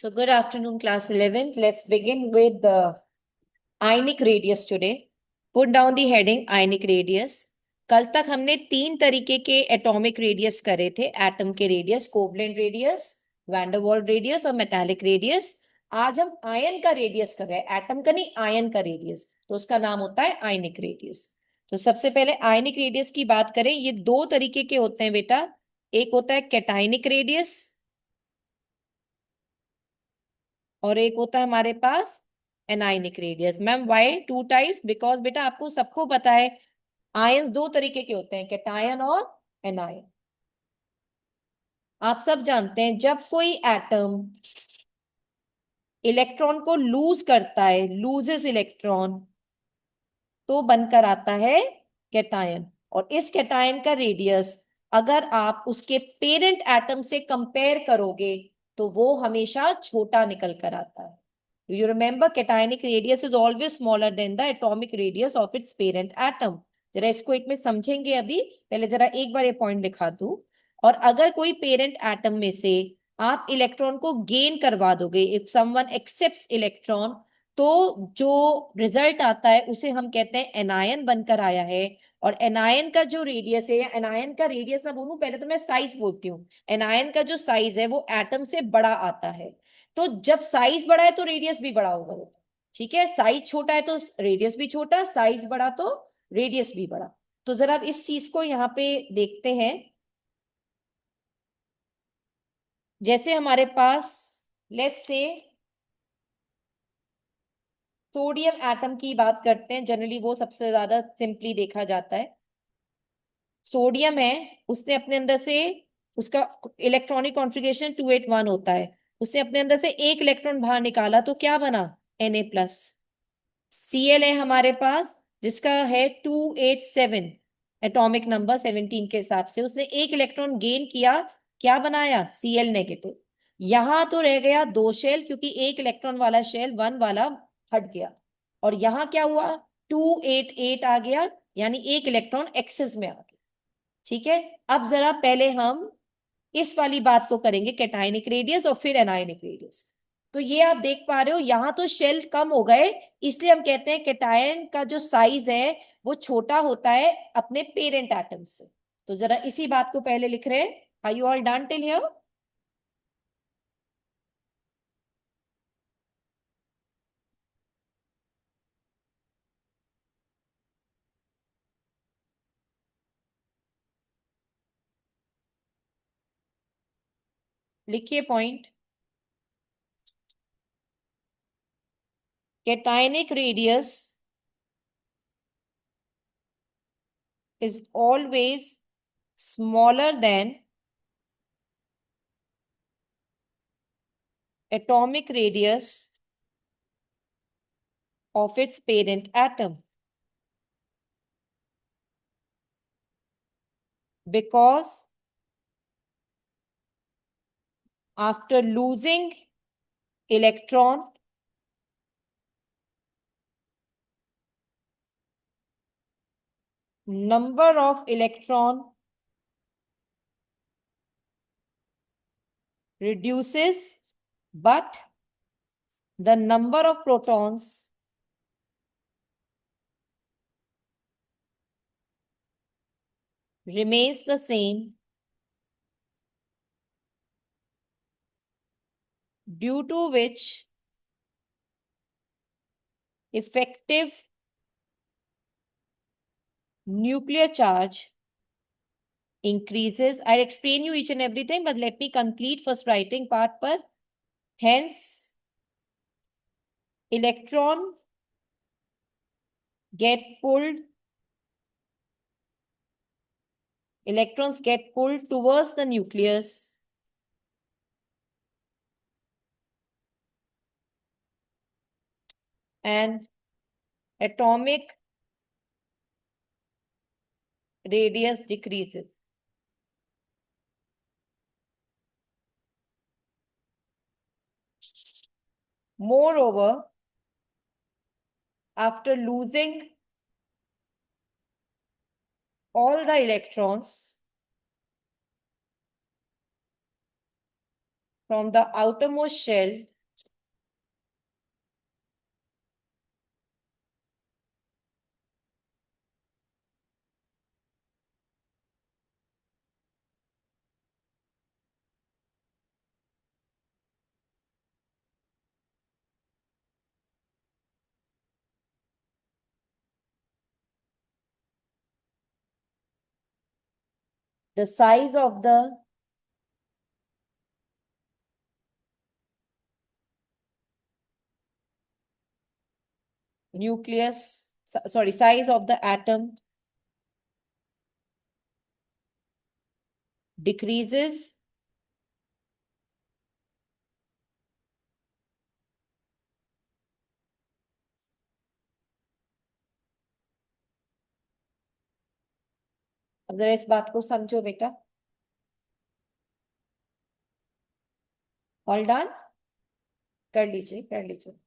So good afternoon, class 11th. Let's begin with the ionic radius today. Put down the heading ionic radius. कल तक हमने 3 तरीके के atomic radius करे थे, एटम के radius, covalent radius, der Waals radius और मेटालिक रेडियस। आज हम आयन का रेडियस कर रहे हैं, एटम का नहीं, आयन का रेडियस, तो उसका नाम होता है आयनिक रेडियस। तो सबसे पहले आयनिक रेडियस की बात करें, ये 2 तरीके के होते हैं बेटा। एक होता है कैटायनिक रेडियस और एक होता है हमारे पास anionic radius. Ma'am why 2 types? Because बेटा आपको सबको पता है आयंस 2 तरीके के होते हैं, कैटायन और एनायन। आप सब जानते हैं जब कोई एटम इलेक्ट्रॉन को लूज करता है, लूजेस इलेक्ट्रॉन, तो बनकर आता है कैटायन। और इस कैटायन का रेडियस अगर आप उसके पेरेंट एटम से कंपेयर करोगे तो वो हमेशा छोटा निकल कर आता है। Do you remember cationic radius is always smaller than the atomic radius of its parent atom? जरा इसको एक में समझेंगे अभी, पहले जरा एक बार ये पॉइंट लिखा दूं। और अगर कोई पेरेंट एटम में से आप इलेक्ट्रॉन को गेन करवा दोगे, इफ समवन एक्सेप्ट्स इलेक्ट्रॉन, तो जो रिजल्ट आता है उसे हम कहते हैं एनायन बनकर आया है। और एनायन का जो रेडियस है, या एनायन का रेडियस ना बोलूं, पहले तो मैं साइज बोलती हूँ। एनायन का जो साइज है वो एटम से बड़ा आता है। तो जब साइज बड़ा है तो रेडियस भी बड़ा होगा। ठीक है, साइज छोटा है तो रेडियस भी छोटा, साइज बड़ा तो रेडियस भी बड़ा। तो जरा अब इस चीज को यहाँ पे देखते हैं। जैसे हमारे पास लेट्स से सोडियम एटम की बात करते हैं, जनरली वो सबसे ज्यादा सिंपली देखा जाता है। सोडियम है, उसने अपने अंदर से, उसका इलेक्ट्रॉनिक कॉन्फ़िगरेशन 281 होता है। उसने अपने अंदर से एक इलेक्ट्रॉन बाहर निकाला तो क्या बना? Na+। Cl है हमारे पास, जिसका है 287 एटॉमिक नंबर 17 के हिसाब से। उसने एक इलेक्ट्रॉन गेन किया, क्या बनाया? Cl-। यहां तो रह गया 2 शेल, क्योंकि एक इलेक्ट्रॉन वाला शेल 1 वाला हट गया। और यहां क्या हुआ? 288 आ गया, यानी एक इलेक्ट्रॉन एक्सेस में आ गया। ठीक है, अब जरा पहले हम इस वाली बात को करेंगे, कैटायनिक रेडियस और फिर एनायनिक रेडियस। तो ये आप देख पा रहे हो, यहां तो शेल कम हो गए, इसलिए हम कहते हैं कैटायन का जो साइज है वो छोटा होता है अपने पेरेंट एटम से। तो जरा इसी बात को पहले लिख रहे हैं। Are you all done till here? लिखिए point. Cationic radius is always smaller than atomic radius of its parent atom, because after losing electron, number of electron reduces, but the number of protons remains the same, due to which effective nuclear charge increases. I'll explain you each and everything, but let me complete first writing part per. Hence, electron get pulled, electrons get pulled towards the nucleus, and atomic radius decreases. Moreover, after losing all the electrons, from the outermost shell the size of the nucleus, sorry, size of the atom decreases अब जरा इस बात को समझो बेटा। All done, कर लीजिए कर लीजिए।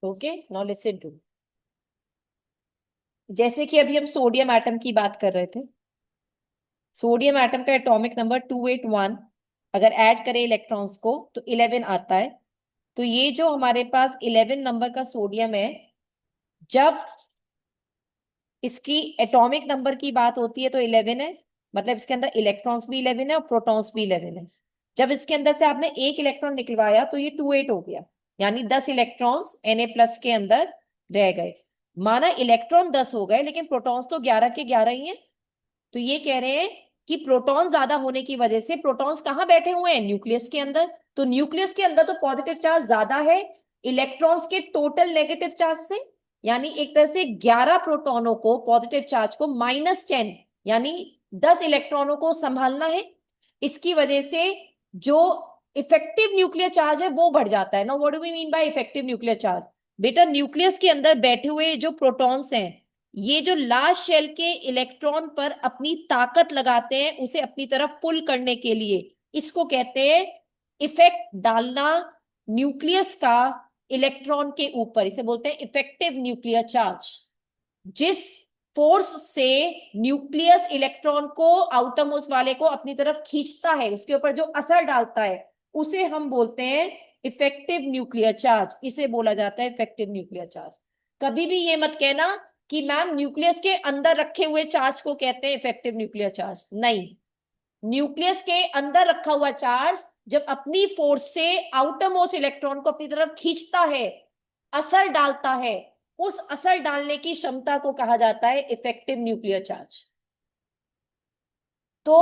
Okay, now listen to. जैसे कि अभी हम सोडियम एटम की बात कर रहे थे, सोडियम एटम का एटॉमिक नंबर 281, अगर ऐड करें इलेक्ट्रॉन्स को तो 11 आता है। तो ये जो हमारे पास 11 नंबर का सोडियम है, जब इसकी एटॉमिक नंबर की बात होती है तो 11 है, मतलब इसके अंदर इलेक्ट्रॉन्स भी 11 है और प्रोटॉन्स भी 11 है। जब इसके अंदर से आपने एक इलेक्ट्रॉन निकलवाया तो ये 28 हो गया, यानी 10 इलेक्ट्रॉन्स Na+ के अंदर रह गए। माना इलेक्ट्रॉन 10 हो गए लेकिन प्रोटॉन्स तो 11 के 11 ही है। तो ये कह रहे हैं कि प्रोटॉन ज्यादा होने की वजह से प्रोटॉन्स कहाँ बैठे हुए हैं, न्यूक्लियस के अंदर। तो न्यूक्लियस के अंदर तो पॉजिटिव चार्ज ज्यादा है इलेक्ट्रॉन्स के टोटल नेगेटिव चार्ज से, यानी एक तरह से 11 प्रोटॉनों को, पॉजिटिव चार्ज को -10 यानी 10 इलेक्ट्रॉनों को संभालना है। इसकी वजह से जो इफेक्टिव न्यूक्लियर चार्ज है वो बढ़ जाता है। Now what do we mean by effective nuclear charge? बेटा न्यूक्लियस के अंदर बैठे हुए जो प्रोटॉन्स हैं, ये जो लास्ट शेल के इलेक्ट्रॉन पर अपनी ताकत लगाते हैं उसे अपनी तरफ पुल करने के लिए, इसको कहते हैं इफेक्ट डालना न्यूक्लियस का इलेक्ट्रॉन के ऊपर, इसे बोलते हैं इफेक्टिव न्यूक्लियर चार्ज। जिस फोर्स से न्यूक्लियस इलेक्ट्रॉन को आउटर मोस्ट वाले को अपनी तरफ खींचता है, उसके ऊपर जो असर डालता है, उसे हम बोलते हैं इफेक्टिव न्यूक्लियर चार्ज। इसे बोला जाता है इफेक्टिव न्यूक्लियर चार्ज। कभी भी ये मत कहना कि मैम न्यूक्लियस के अंदर रखे हुए चार्ज को कहते हैं इफेक्टिव न्यूक्लियर चार्ज, नहीं। न्यूक्लियस के अंदर रखा हुआ चार्ज जब अपनी फोर्स से आउटर मोस्ट इलेक्ट्रॉन को अपनी तरफ खींचता है, असर डालता है, उस असर डालने की क्षमता को कहा जाता है इफेक्टिव न्यूक्लियर चार्ज। तो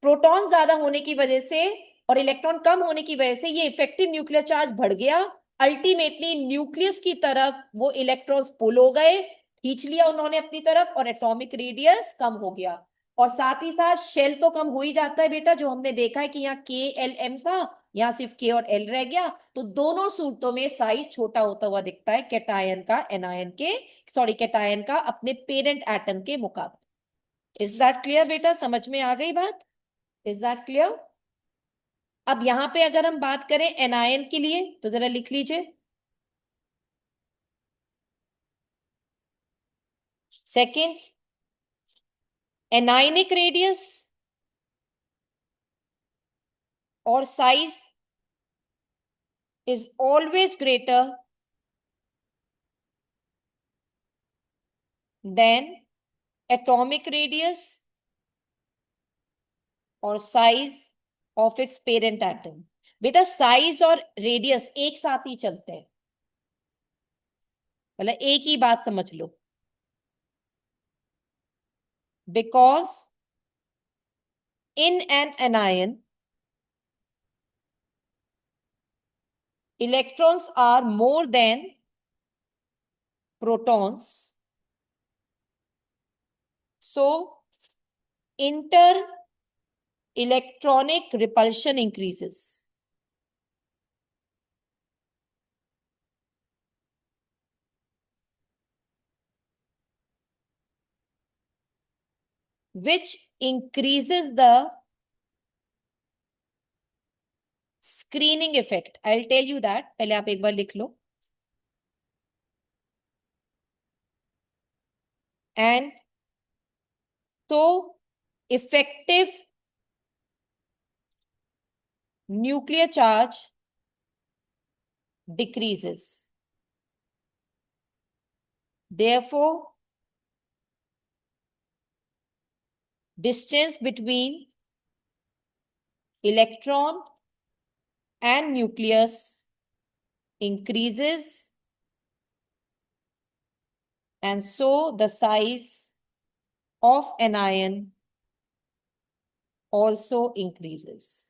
प्रोटॉन ज्यादा होने की वजह से और इलेक्ट्रॉन कम होने की वजह से ये इफेक्टिव न्यूक्लियर चार्ज बढ़ गया। अल्टीमेटली न्यूक्लियस की तरफ वो इलेक्ट्रॉन्स पुल हो गए, खींच लिया उन्होंने अपनी तरफ, और एटॉमिक रेडियस कम हो गया। और साथ ही साथ शेल तो कम हो ही जाता है बेटा, जो हमने देखा है कि यहाँ KLM था, यहाँ सिर्फ K और L रह गया। तो दोनों सूरतों में साइज छोटा होता हुआ दिखता है कैटायन का एनायन के, सॉरी कैटायन का अपने पेरेंट एटम के मुकाबले। इज दैट क्लियर बेटा, समझ में आ गई बात? Is that clear? अब यहां पे अगर हम बात करें एनायन के लिए तो जरा लिख लीजिए। सेकेंड, एनायनिक रेडियस और size is always greater than atomic radius और size of its parent atom. बेटा साइज और रेडियस एक साथ ही चलते हैं, मतलब एक ही बात समझ लो। Because in an anion electrons are more than protons, so inter-electronic repulsion increases. Which increases the screening effect. I'll tell you that. पहले आप एक बार लिख लो. And so effective nuclear charge decreases. Therefore, distance between electron and nucleus increases, and so the size of anion also increases.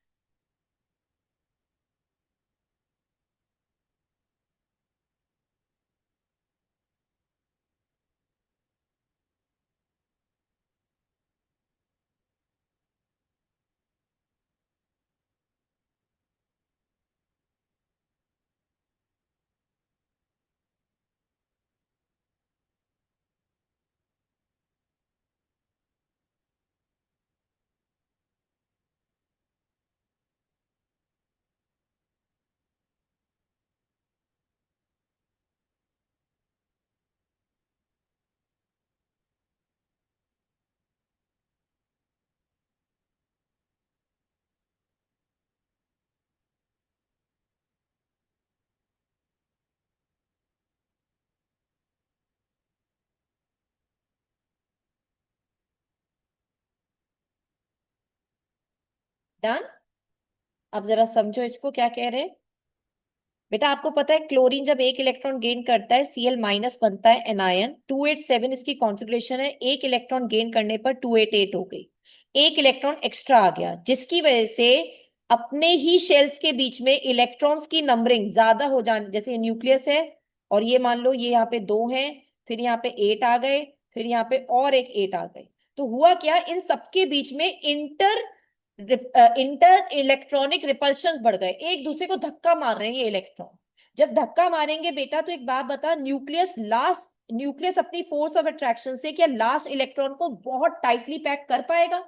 Done? अब जरा समझो इसको क्या कह रहे हैं. बेटा आपको पता है क्लोरीन जब एक इलेक्ट्रॉन गेन करता है Cl माइनस बनता है एनायन. 287 इसकी कॉन्फ़िगरेशन है. एक इलेक्ट्रॉन गेन करने पर 288 हो गई. एक इलेक्ट्रॉन एक्स्ट्रा आ गया जिसकी वजह से अपने ही शेल्स के बीच में इलेक्ट्रॉन्स की नंबरिंग ज्यादा हो जाने. जैसे न्यूक्लियस है और ये मान लो ये यहाँ पे 2 हैं, फिर यहाँ पे 8 आ गए, फिर यहाँ पे और एक 8 आ गए. तो हुआ क्या, इन सबके बीच में इंटर इलेक्ट्रॉनिक रिपल्शन बढ़ गए. एक दूसरे को धक्का मार रहे हैं ये इलेक्ट्रॉन. जब धक्का मारेंगे बेटा तो एक बात बता, न्यूक्लियस अपनी फोर्स ऑफ अट्रैक्शन से क्या लास्ट इलेक्ट्रॉन को बहुत टाइटली पैक कर पाएगा?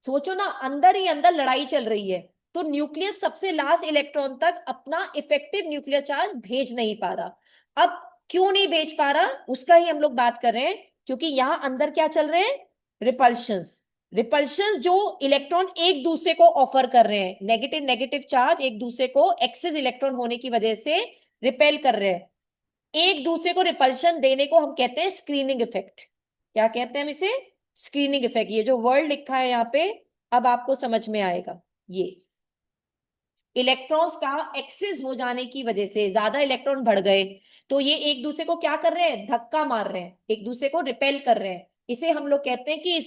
सोचो ना, अंदर ही अंदर लड़ाई चल रही है. तो न्यूक्लियस सबसे लास्ट इलेक्ट्रॉन तक अपना इफेक्टिव न्यूक्लियर चार्ज भेज नहीं पा रहा. अब क्यों नहीं भेज पा रहा उसका ही हम लोग बात कर रहे हैं. क्योंकि यहां अंदर क्या चल रहे हैं, रिपल्शंस. रिपल्शन जो इलेक्ट्रॉन एक दूसरे को ऑफर कर रहे हैं, नेगेटिव नेगेटिव चार्ज एक दूसरे को एक्सेस इलेक्ट्रॉन होने की वजह से रिपेल कर रहे हैं. एक दूसरे को रिपल्शन देने को हम कहते हैं स्क्रीनिंग इफेक्ट. क्या कहते हैं हम इसे? Screening effect. ये जो वर्ड लिखा है यहाँ पे अब आपको समझ में आएगा. ये इलेक्ट्रॉन्स का एक्सेस हो जाने की वजह से ज्यादा इलेक्ट्रॉन बढ़ गए तो ये एक दूसरे को क्या कर रहे हैं, धक्का मार रहे हैं, एक दूसरे को रिपेल कर रहे हैं. इसे हम लोग कहते हैं कि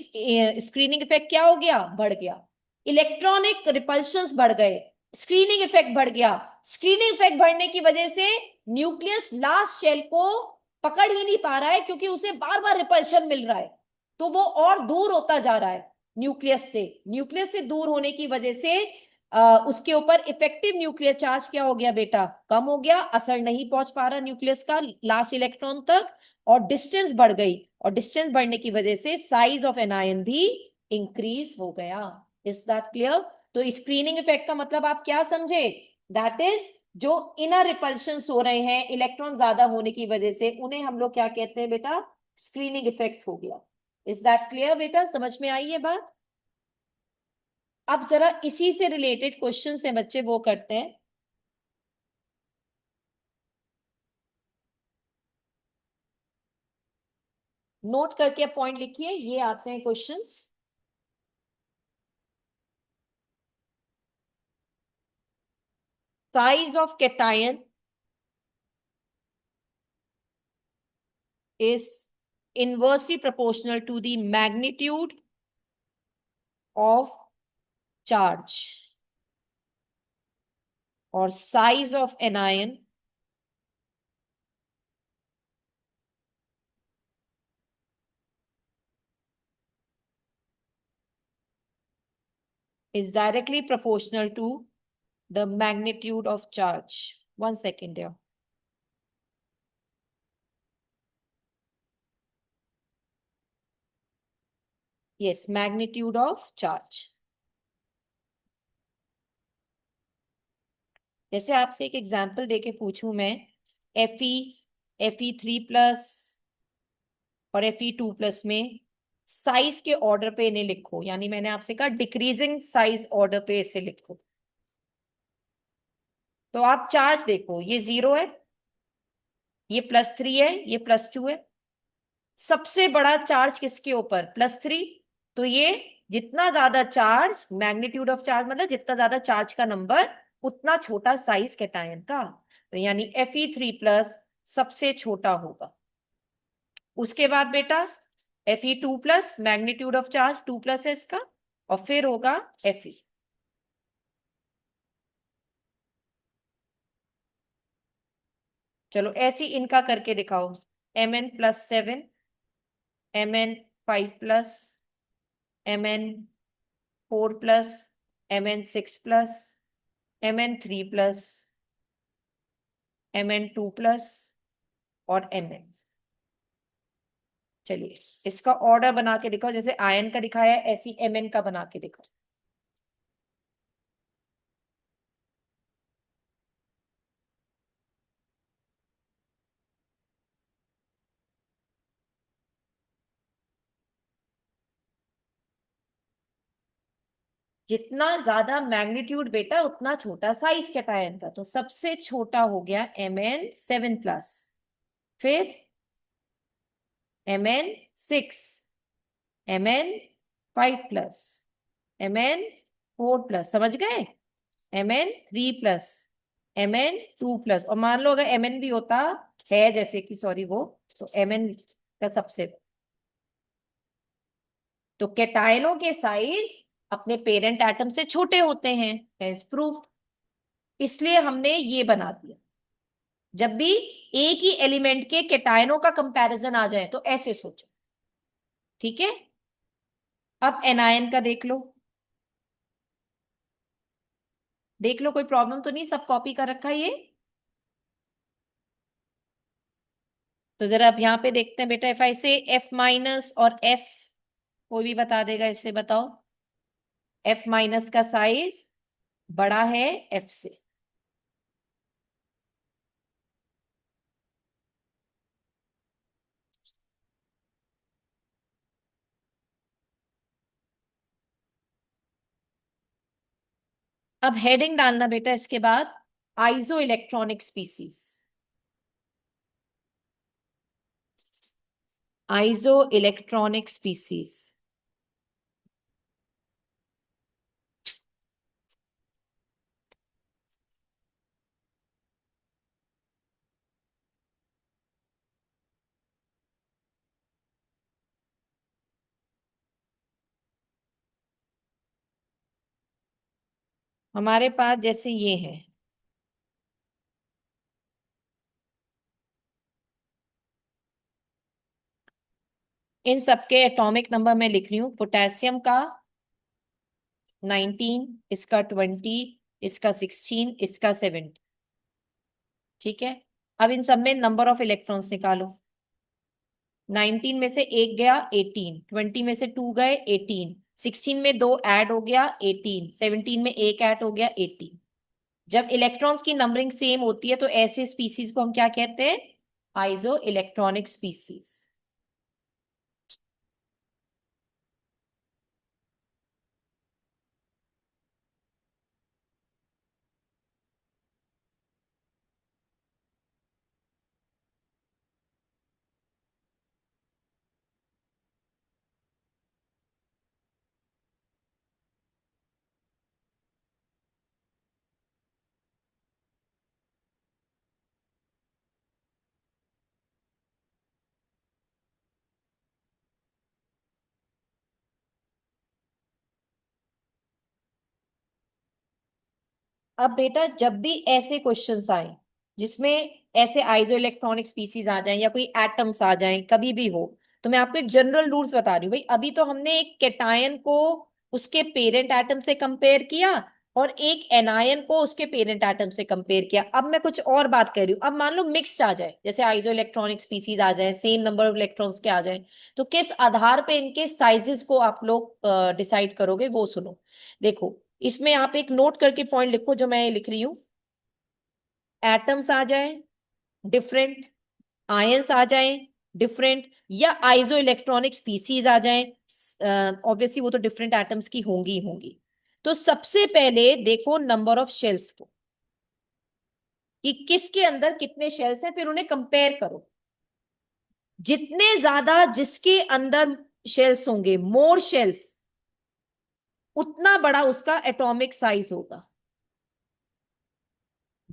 स्क्रीनिंग इफेक्ट क्या हो गया, बढ़ गया. इलेक्ट्रॉनिक रिपल्शंस बढ़ गए, स्क्रीनिंग इफेक्ट बढ़ गया. स्क्रीनिंग इफेक्ट बढ़ने की वजह से न्यूक्लियस लास्ट शेल को पकड़ ही नहीं पा रहा है क्योंकि उसे बार बार रिपल्शन मिल रहा है. तो वो और दूर होता जा रहा है न्यूक्लियस से दूर होने की वजह से उसके ऊपर इफेक्टिव न्यूक्लियर चार्ज क्या हो गया बेटा, कम हो गया. असर नहीं पहुंच पा रहा न्यूक्लियस का लास्ट इलेक्ट्रॉन तक और डिस्टेंस बढ़ गई. और डिस्टेंस बढ़ने की वजह से साइज ऑफ एन आयन भी इंक्रीज हो गया. Is that clear? तो स्क्रीनिंग इफेक्ट का मतलब आप क्या समझे? दैट इज जो इनर रिपल्शन हो रहे हैं इलेक्ट्रॉन ज्यादा होने की वजह से, उन्हें हम लोग क्या कहते हैं बेटा, स्क्रीनिंग इफेक्ट हो गया. इज दैट क्लियर बेटा? समझ में आई ये बात? अब जरा इसी से रिलेटेड क्वेश्चन है बच्चे, वो करते हैं. नोट करके पॉइंट लिखिए. ये आते हैं questions. Size of cation is inversely proportional to the magnitude of charge, or size of anion is directly proportional to the magnitude of charge. 1 second here. Yes, magnitude of charge. जैसे आपसे एक example देके पूछूं मैं, Fe3+ और Fe2+ में size के order पे इन्हें लिखो, यानी मैंने आपसे कहा डिक्रीजिंग साइज ऑर्डर पे इसे लिखो। तो आप चार्ज देखो, ये 0 है, ये +3 है, ये +2 है। सबसे बड़ा चार्ज किसके ऊपर? +3। तो ये जितना ज्यादा चार्ज, मैग्नीट्यूड ऑफ चार्ज मतलब जितना ज्यादा चार्ज का नंबर उतना छोटा साइज कैटायन का, तो यानी Fe3+ सबसे छोटा होगा। उसके बाद बेटा Fe2+, मैग्नीट्यूड ऑफ चार्ज 2+ है इसका, और फिर होगा Fe। चलो ऐसी इनका करके दिखाओ, Mn+7, Mn5+, Mn4+, Mn6+, Mn3+, Mn2+ और Nn। चलिए इसका ऑर्डर बना के दिखाओ, जैसे आयन का दिखाया है ऐसी Mn का बना के दिखाओ। जितना ज्यादा मैग्नीट्यूड बेटा उतना छोटा साइज कैटायन का, तो सबसे छोटा हो गया Mn7+, फिर Mn6, Mn5+, Mn4+, समझ गए? Mn3+, Mn2+, और मान लो अगर Mn भी होता है, जैसे कि सॉरी वो, तो Mn का सबसे, तो कैटायनों के साइज अपने पेरेंट एटम से छोटे होते हैं, एज प्रूफ। इसलिए हमने ये बना दिया। जब भी एक ही एलिमेंट के कैटायनों का कंपैरिजन आ जाए तो ऐसे सोचो, ठीक है? अब एनायन का देख लो, देख लो कोई प्रॉब्लम तो नहीं, सब कॉपी कर रखा है ये। तो जरा अब यहाँ पे देखते हैं बेटा, Fi से F- और F, कोई भी बता देगा इससे, बताओ। F- का साइज बड़ा है F से। अब हेडिंग डालना बेटा इसके बाद, iso electronic species. Iso electronic species. हमारे पास जैसे ये है, इन सबके एटॉमिक नंबर मैं लिख रही हूं। पोटेशियम का 19, इसका 20, इसका 16, इसका 70, ठीक है? अब इन सब में नंबर ऑफ इलेक्ट्रॉन्स निकालो। 19 में से एक गया 18, 20 में से 2 गए 18, 16 में 2 ऐड हो गया 18, 17 में एक ऐड हो गया 18। जब इलेक्ट्रॉन्स की नंबरिंग सेम होती है तो ऐसे स्पीसीज को हम क्या कहते हैं? Iso electronic species. अब बेटा जब भी ऐसे क्वेश्चंस आए जिसमें ऐसे आइसो इलेक्ट्रॉनिक स्पीसीज आ जाएं या कोई एटम्स आ जाएं, कभी भी हो, तो मैं आपको एक जनरल रूल्स बता रही हूँ भाई। अभी तो हमने एक कैटायन को उसके पेरेंट एटम से कंपेयर किया और एक एनायन को उसके पेरेंट एटम से कंपेयर किया। अब मैं कुछ और बात कर रही हूँ। अब मान लो मिक्स्ड आ जाए, जैसे आइसो इलेक्ट्रॉनिक स्पीसीज आ जाए, सेम नंबर ऑफ इलेक्ट्रॉन्स के आ जाए, तो किस आधार पे इनके साइजेस को आप लोग डिसाइड करोगे वो सुनो। देखो, इसमें आप एक नोट करके पॉइंट लिखो जो मैं लिख रही हूँ। एटम्स आ जाए डिफरेंट, आयंस आ जाएं डिफरेंट, या आइसो इलेक्ट्रॉनिक स्पीसीज आ जाएं, ऑब्वियसली वो तो डिफरेंट एटम्स की होंगी ही होंगी। तो सबसे पहले देखो नंबर ऑफ शेल्स को, कि किसके अंदर कितने शेल्स हैं, फिर उन्हें कंपेयर करो। जितने ज्यादा जिसके अंदर शेल्स होंगे, मोर शेल्स, उतना बड़ा उसका एटॉमिक साइज होगा।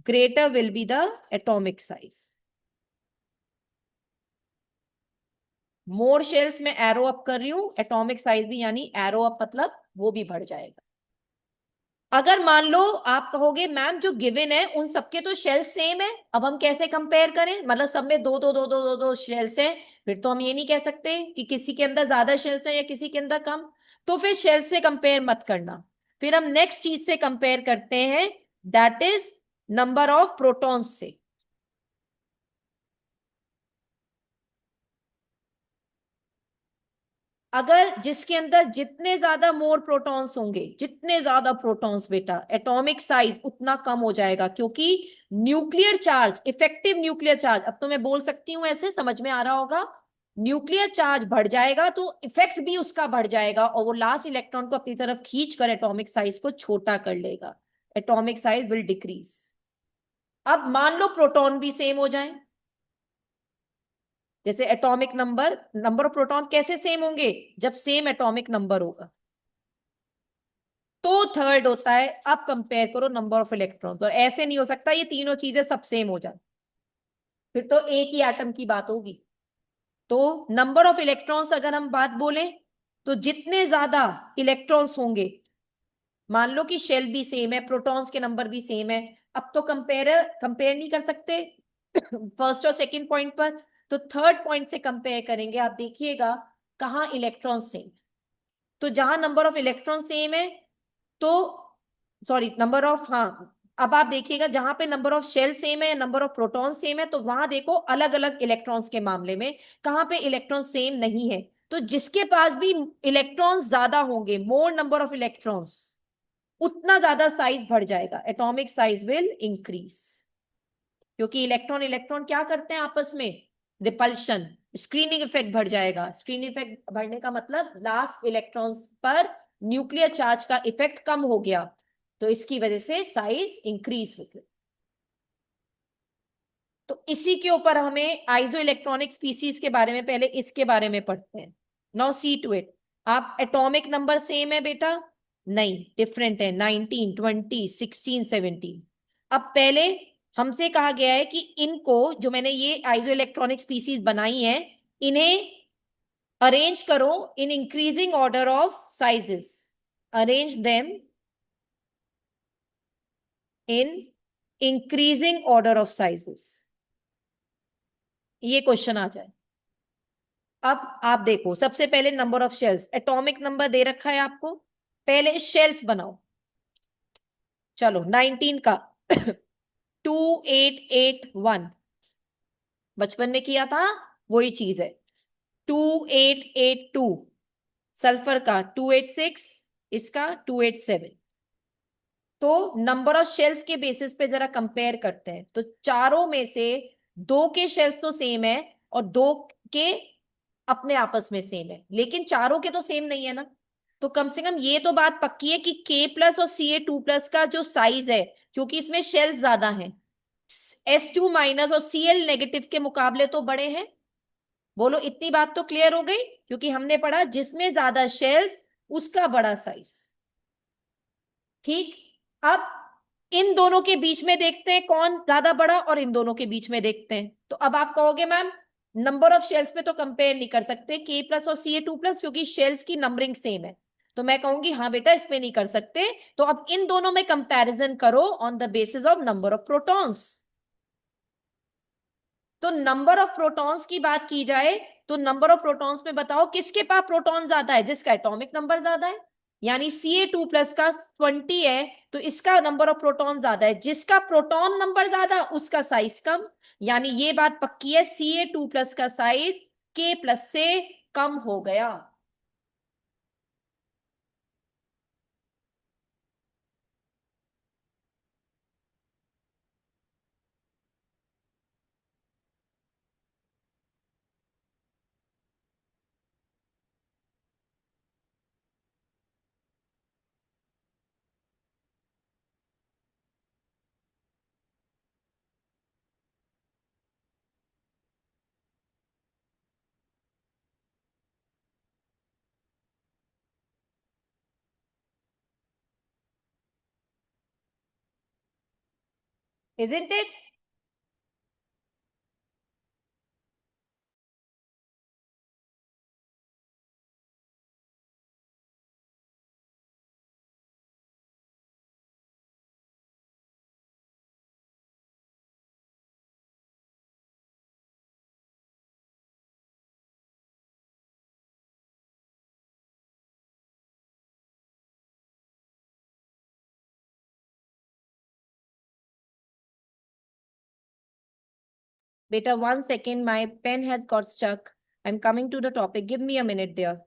Greater will be the atomic size. More shells में एरो अप कर रही हूं, एटॉमिक साइज भी यानी एरो अप मतलब वो भी बढ़ जाएगा। अगर मान लो आप कहोगे मैम जो गिवन है उन सबके तो शेल सेम है, अब हम कैसे कंपेयर करें, मतलब सब में दो दो दो दो दो दो शेल्स हैं, फिर तो हम ये नहीं कह सकते कि किसी के अंदर ज्यादा शेल्स हैं या किसी के अंदर कम। तो फिर शेल से कंपेयर मत करना, फिर हम नेक्स्ट चीज से कंपेयर करते हैं, that is number of protons से। अगर जिसके अंदर जितने ज्यादा मोर प्रोटॉन्स होंगे, जितने ज्यादा प्रोटॉन्स बेटा, एटॉमिक साइज उतना कम हो जाएगा, क्योंकि nuclear charge, effective nuclear charge, अब तो मैं बोल सकती हूं ऐसे, समझ में आ रहा होगा, न्यूक्लियर चार्ज बढ़ जाएगा तो इफेक्ट भी उसका बढ़ जाएगा, और वो लास्ट इलेक्ट्रॉन को अपनी तरफ खींच कर एटॉमिक साइज को छोटा कर लेगा। Atomic size will decrease. अब मान लो प्रोटॉन भी सेम हो जाए, जैसे atomic number, number of proton कैसे सेम होंगे, जब सेम एटॉमिक नंबर होगा तो थर्ड होता है। अब कंपेयर करो नंबर ऑफ इलेक्ट्रॉन, तो ऐसे नहीं हो सकता ये तीनों चीजें सब सेम हो जाए, फिर तो एक ही एटम की बात होगी। तो नंबर ऑफ इलेक्ट्रॉन्स अगर हम बात बोलें, तो जितने ज्यादा इलेक्ट्रॉन्स होंगे, मान लो कि शेल भी सेम है, प्रोटॉन्स के नंबर भी सेम है, अब तो कंपेयर कंपेयर नहीं कर सकते फर्स्ट और सेकंड पॉइंट पर, तो थर्ड पॉइंट से कंपेयर करेंगे। आप देखिएगा कहाँ इलेक्ट्रॉन सेम, तो जहां नंबर ऑफ इलेक्ट्रॉन सेम है, तो सॉरी नंबर ऑफ, हाँ, अब आप देखिएगा जहां पे नंबर ऑफ शेल सेम है या नंबर ऑफ प्रोटॉन सेम है, तो वहां देखो अलग अलग इलेक्ट्रॉन्स के मामले में कहां पे इलेक्ट्रॉन सेम नहीं है, तो जिसके पास भी इलेक्ट्रॉन्स ज्यादा होंगे, मोर नंबर ऑफ इलेक्ट्रॉन्स, उतना ज्यादा साइज बढ़ जाएगा, एटॉमिक साइज विल इंक्रीज। क्योंकि इलेक्ट्रॉन इलेक्ट्रॉन क्या करते हैं आपस में, रिपल्शन, स्क्रीनिंग इफेक्ट बढ़ जाएगा। स्क्रीनिंग इफेक्ट बढ़ने का मतलब लास्ट इलेक्ट्रॉन्स पर न्यूक्लियर चार्ज का इफेक्ट कम हो गया, तो इसकी वजह से साइज इंक्रीज हो गया। तो इसी के ऊपर हमें आइसो इलेक्ट्रॉनिक स्पीसीज के बारे में, पहले इसके बारे में पढ़ते हैं। Now see to it. आप एटॉमिक नंबर सेम है बेटा, नहीं, डिफरेंट है, 19 20 16 17। अब पहले हमसे कहा गया है कि इनको, जो मैंने ये आइसो इलेक्ट्रॉनिक स्पीसीज बनाई है, इन्हें अरेंज करो in increasing order of sizes, arrange them in increasing order of sizes, ये क्वेश्चन आ जाए। अब आप देखो, सबसे पहले number of shells, atomic number दे रखा है आपको, पहले शेल्स बनाओ। चलो 19 का 2881, बचपन में किया था वही चीज है। 2882 सल्फर का, 286 इसका, 287। तो नंबर ऑफ शेल्स के बेसिस पे जरा कंपेयर करते हैं, तो चारों में से दो के शेल्स तो सेम है और दो के अपने आपस में सेम है, लेकिन चारों के तो सेम नहीं है ना। तो कम से कम ये तो बात पक्की है कि के प्लस और Ca2+ का जो साइज है, क्योंकि इसमें शेल्स ज्यादा हैं, S2- और Cl नेगेटिव के मुकाबले तो बड़े हैं। बोलो इतनी बात तो क्लियर हो गई, क्योंकि हमने पढ़ा जिसमें ज्यादा शेल्स उसका बड़ा साइज। ठीक। अब इन दोनों के बीच में देखते हैं कौन ज्यादा बड़ा, और इन दोनों के बीच में देखते हैं। तो अब आप कहोगे मैम नंबर ऑफ शेल्स पे तो कंपेयर नहीं कर सकते के+ और Ca2+, क्योंकि शेल्स की नंबरिंग सेम है। तो मैं कहूंगी हाँ बेटा इस पे नहीं कर सकते, तो अब इन दोनों में कंपैरिजन करो on the basis of number of protons. तो नंबर ऑफ प्रोटॉन्स की बात की जाए, तो नंबर ऑफ प्रोटॉन्स में बताओ किसके पास प्रोटॉन ज्यादा है, जिसका एटॉमिक नंबर ज्यादा है, यानी Ca2+ का 20 है, तो इसका नंबर ऑफ प्रोटॉन ज्यादा है, जिसका प्रोटॉन नंबर ज्यादा उसका साइज कम, यानी ये बात पक्की है, Ca2+ का साइज K+ से कम हो गया। Isn't it? Beta, 1 second, my pen has got stuck. I'm coming to the topic. Give me a minute, dear.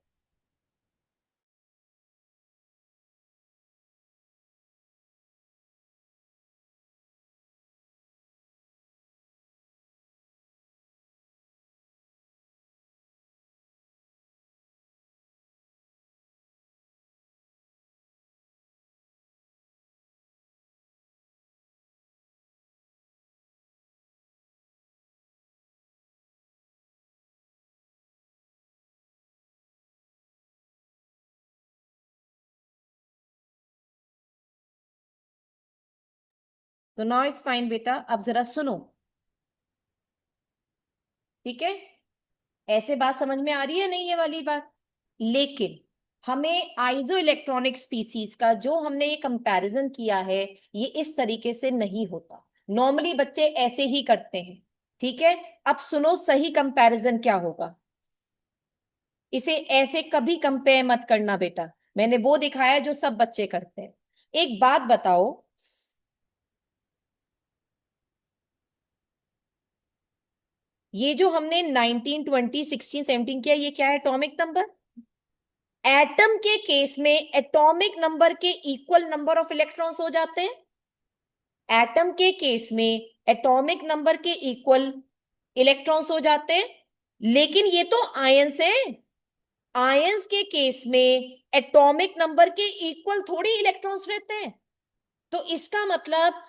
तो नाउ इट्स फाइन बेटा, अब जरा सुनो, ठीक है? ऐसे बात समझ में आ रही है नहीं ये वाली बात? लेकिन हमें आइसो इलेक्ट्रॉनिक स्पीसीज का जो हमने ये कंपैरिजन किया है, ये इस तरीके से नहीं होता। नॉर्मली बच्चे ऐसे ही करते हैं, ठीक है? अब सुनो सही कंपैरिजन क्या होगा। इसे ऐसे कभी कंपेयर मत करना बेटा, मैंने वो दिखाया जो सब बच्चे करते हैं। एक बात बताओ, ये जो हमने 19, 20, 16, 17 किया, ये क्या है? Atomic number. एटम के केस में एटॉमिक नंबर के इक्वल नंबर ऑफ इलेक्ट्रॉन्स हो जाते हैं। एटम के केस में एटॉमिक नंबर के इक्वल इलेक्ट्रॉन्स हो जाते हैं, लेकिन ये तो आयंस है। आयंस के केस में एटॉमिक नंबर के इक्वल थोड़ी इलेक्ट्रॉन्स रहते हैं। तो इसका मतलब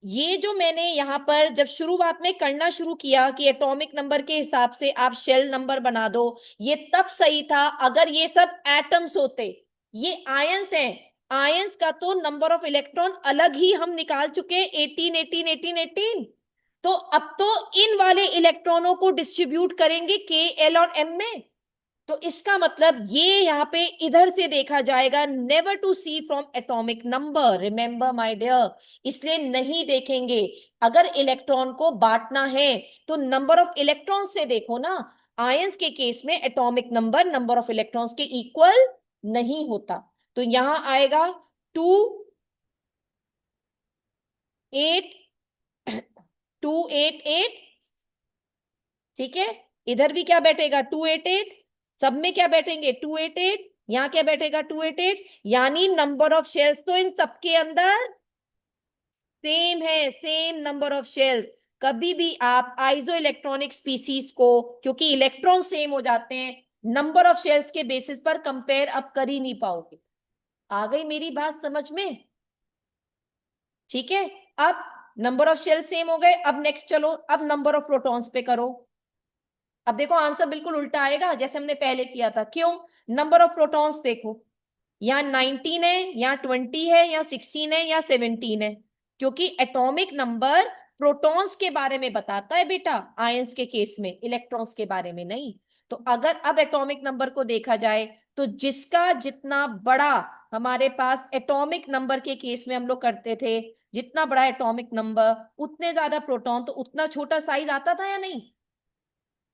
ये जो मैंने यहां पर जब शुरुआत में करना शुरू किया कि एटॉमिक नंबर के हिसाब से आप शेल नंबर बना दो, ये तब सही था अगर ये सब एटम्स होते। ये आयंस हैं, आयंस का तो नंबर ऑफ इलेक्ट्रॉन अलग ही हम निकाल चुके हैं, 18, 18, 18, 18। तो अब तो इन वाले इलेक्ट्रॉनों को डिस्ट्रीब्यूट करेंगे के, एल और एम में। तो इसका मतलब ये यहां पे इधर से देखा जाएगा, never to see from atomic number, remember my dear. इसलिए नहीं देखेंगे। अगर इलेक्ट्रॉन को बांटना है तो नंबर ऑफ इलेक्ट्रॉन से देखो ना। आयंस के केस में atomic number number of electrons के इक्वल नहीं होता। तो यहां आएगा 2, 8, 2, 8, 8। ठीक है, इधर भी क्या बैठेगा? 2, 8, 8। सब में क्या बैठेंगे? 2, 8, 8। यहां क्या बैठेगा? 2, 8, 8। यानी नंबर ऑफ शेल्स तो इन सबके अंदर सेम है, सेम नंबर ऑफ शेल्स। कभी भी आप आइसो इलेक्ट्रॉनिक स्पीसीज को, क्योंकि इलेक्ट्रॉन सेम हो जाते हैं, नंबर ऑफ शेल्स के बेसिस पर कंपेयर अब कर ही नहीं पाओगे। आ गई मेरी बात समझ में? ठीक है, अब नंबर ऑफ शेल्स सेम हो गए। अब नेक्स्ट चलो, अब नंबर ऑफ प्रोटॉन्स पे करो। अब देखो आंसर बिल्कुल उल्टा आएगा जैसे हमने पहले किया था। क्यों? नंबर ऑफ प्रोटॉन्स देखो, यहाँ 19 है, यहाँ 20 है, यहाँ 16 है, यहाँ 17 है। क्योंकि एटॉमिक नंबर प्रोटॉन्स के बारे में बताता है बेटा, आयंस के केस में, इलेक्ट्रॉन्स के बारे में नहीं। तो अगर अब एटॉमिक नंबर को देखा जाए तो जिसका जितना बड़ा हमारे पास एटॉमिक नंबर के केस में हम लोग करते थे, जितना बड़ा एटॉमिक नंबर उतने ज्यादा प्रोटॉन, तो उतना छोटा साइज आता था या नहीं?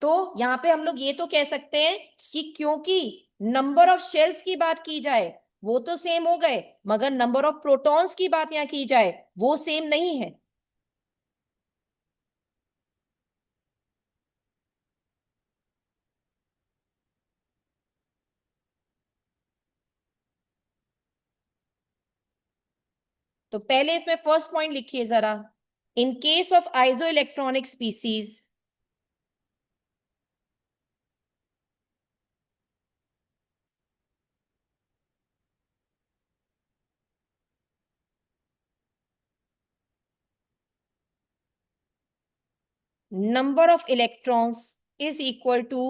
तो यहां पे हम लोग ये तो कह सकते हैं कि क्योंकि नंबर ऑफ शेल्स की बात की जाए, वो तो सेम हो गए, मगर नंबर ऑफ प्रोटॉन्स की बात यहां की जाए वो सेम नहीं है। तो पहले इसमें फर्स्ट पॉइंट लिखिए जरा, इन case of iso electronic species, number of electrons is equal to,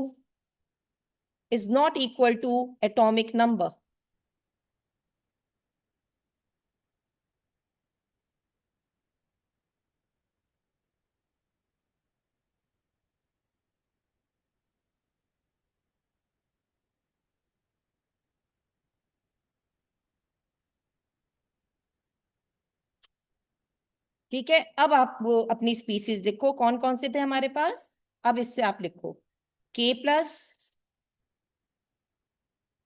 is not equal to atomic number. ठीक है, अब आप वो अपनी स्पीसीज लिखो, कौन कौन से थे हमारे पास। अब इससे आप लिखो K+,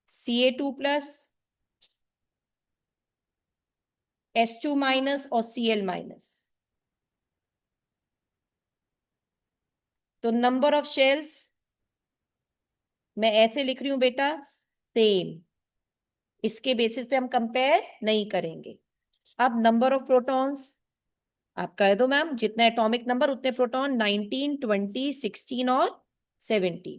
Ca2+, H2- और Cl-। तो नंबर ऑफ शेल्स मैं ऐसे लिख रही हूं बेटा, सेम, इसके बेसिस पे हम कंपेयर नहीं करेंगे। अब नंबर ऑफ प्रोटॉन्स आप कह दो मैम, जितने एटॉमिक नंबर उतने प्रोटॉन, 19, 20, 16 और 17।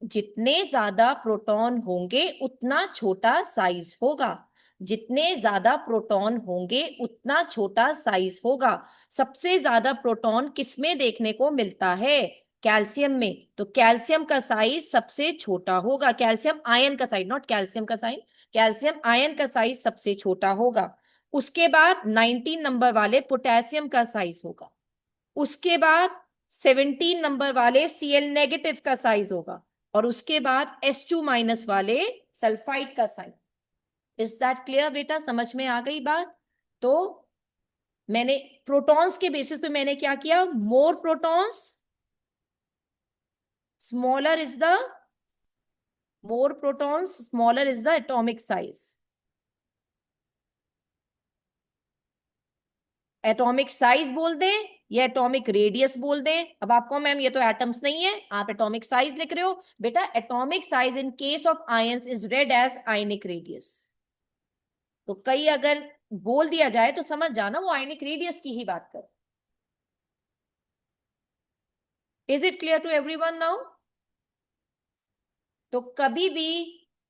जितने ज्यादा प्रोटॉन होंगे उतना छोटा साइज होगा, जितने ज्यादा प्रोटॉन होंगे उतना छोटा साइज होगा। सबसे ज्यादा प्रोटॉन किसमें देखने को मिलता है, कैल्शियम में, तो कैल्शियम का साइज सबसे छोटा होगा, कैल्शियम आयन का साइज, नॉट कैल्शियम का साइज, कैल्शियम आयन का साइज सबसे छोटा होगा। उसके बाद 19 नंबर वाले पोटेशियम का साइज होगा, उसके बाद 17 नंबर वाले Cl- का साइज होगा, और उसके बाद H2- वाले सल्फाइड का साइज। इज दैट क्लियर बेटा, समझ में आ गई बात। तो मैंने प्रोटॉन्स के बेसिस पे मैंने क्या किया, more protons smaller is the, more protons smaller is the atomic size. Atomic size बोल दें या एटॉमिक रेडियस बोल दें, अब आपको मैम ये तो एटम्स नहीं है, आप एटॉमिक साइज लिख रहे हो बेटा। Atomic size in case of ions is read as ionic radius. तो कई अगर बोल दिया जाए तो समझ जाना वो आयनिक रेडियस की ही बात कर। Is it clear to everyone now. तो कभी भी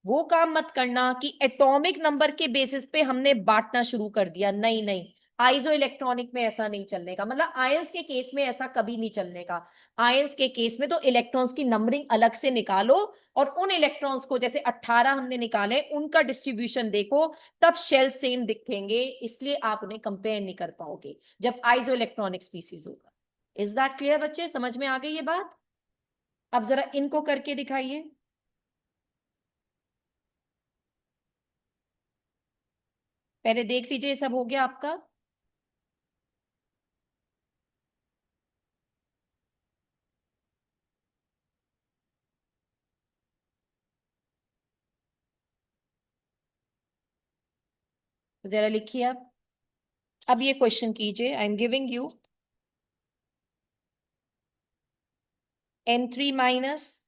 वो काम मत करना कि एटॉमिक नंबर के बेसिस पे हमने बांटना शुरू कर दिया, नहीं नहीं, आइसो इलेक्ट्रॉनिक में ऐसा नहीं चलने का, मतलब आयंस के केस में ऐसा कभी नहीं चलने का। आयंस के केस में तो इलेक्ट्रॉन्स की नंबरिंग अलग से निकालो, और उन इलेक्ट्रॉन्स को जैसे 18 हमने निकाले उनका डिस्ट्रीब्यूशन देखो, तब शेल सेम दिखेंगे, इसलिए आप उन्हें कंपेयर नहीं कर पाओगे जब आइसो इलेक्ट्रॉनिक स्पीसीज होगा। इज दैट क्लियर बच्चे, समझ में आ गई ये बात। अब जरा इनको करके दिखाइए। पहले देख लीजिए सब हो गया आपका। तो जरा लिखिए आप। अब ये क्वेश्चन कीजिए, I am giving you N3-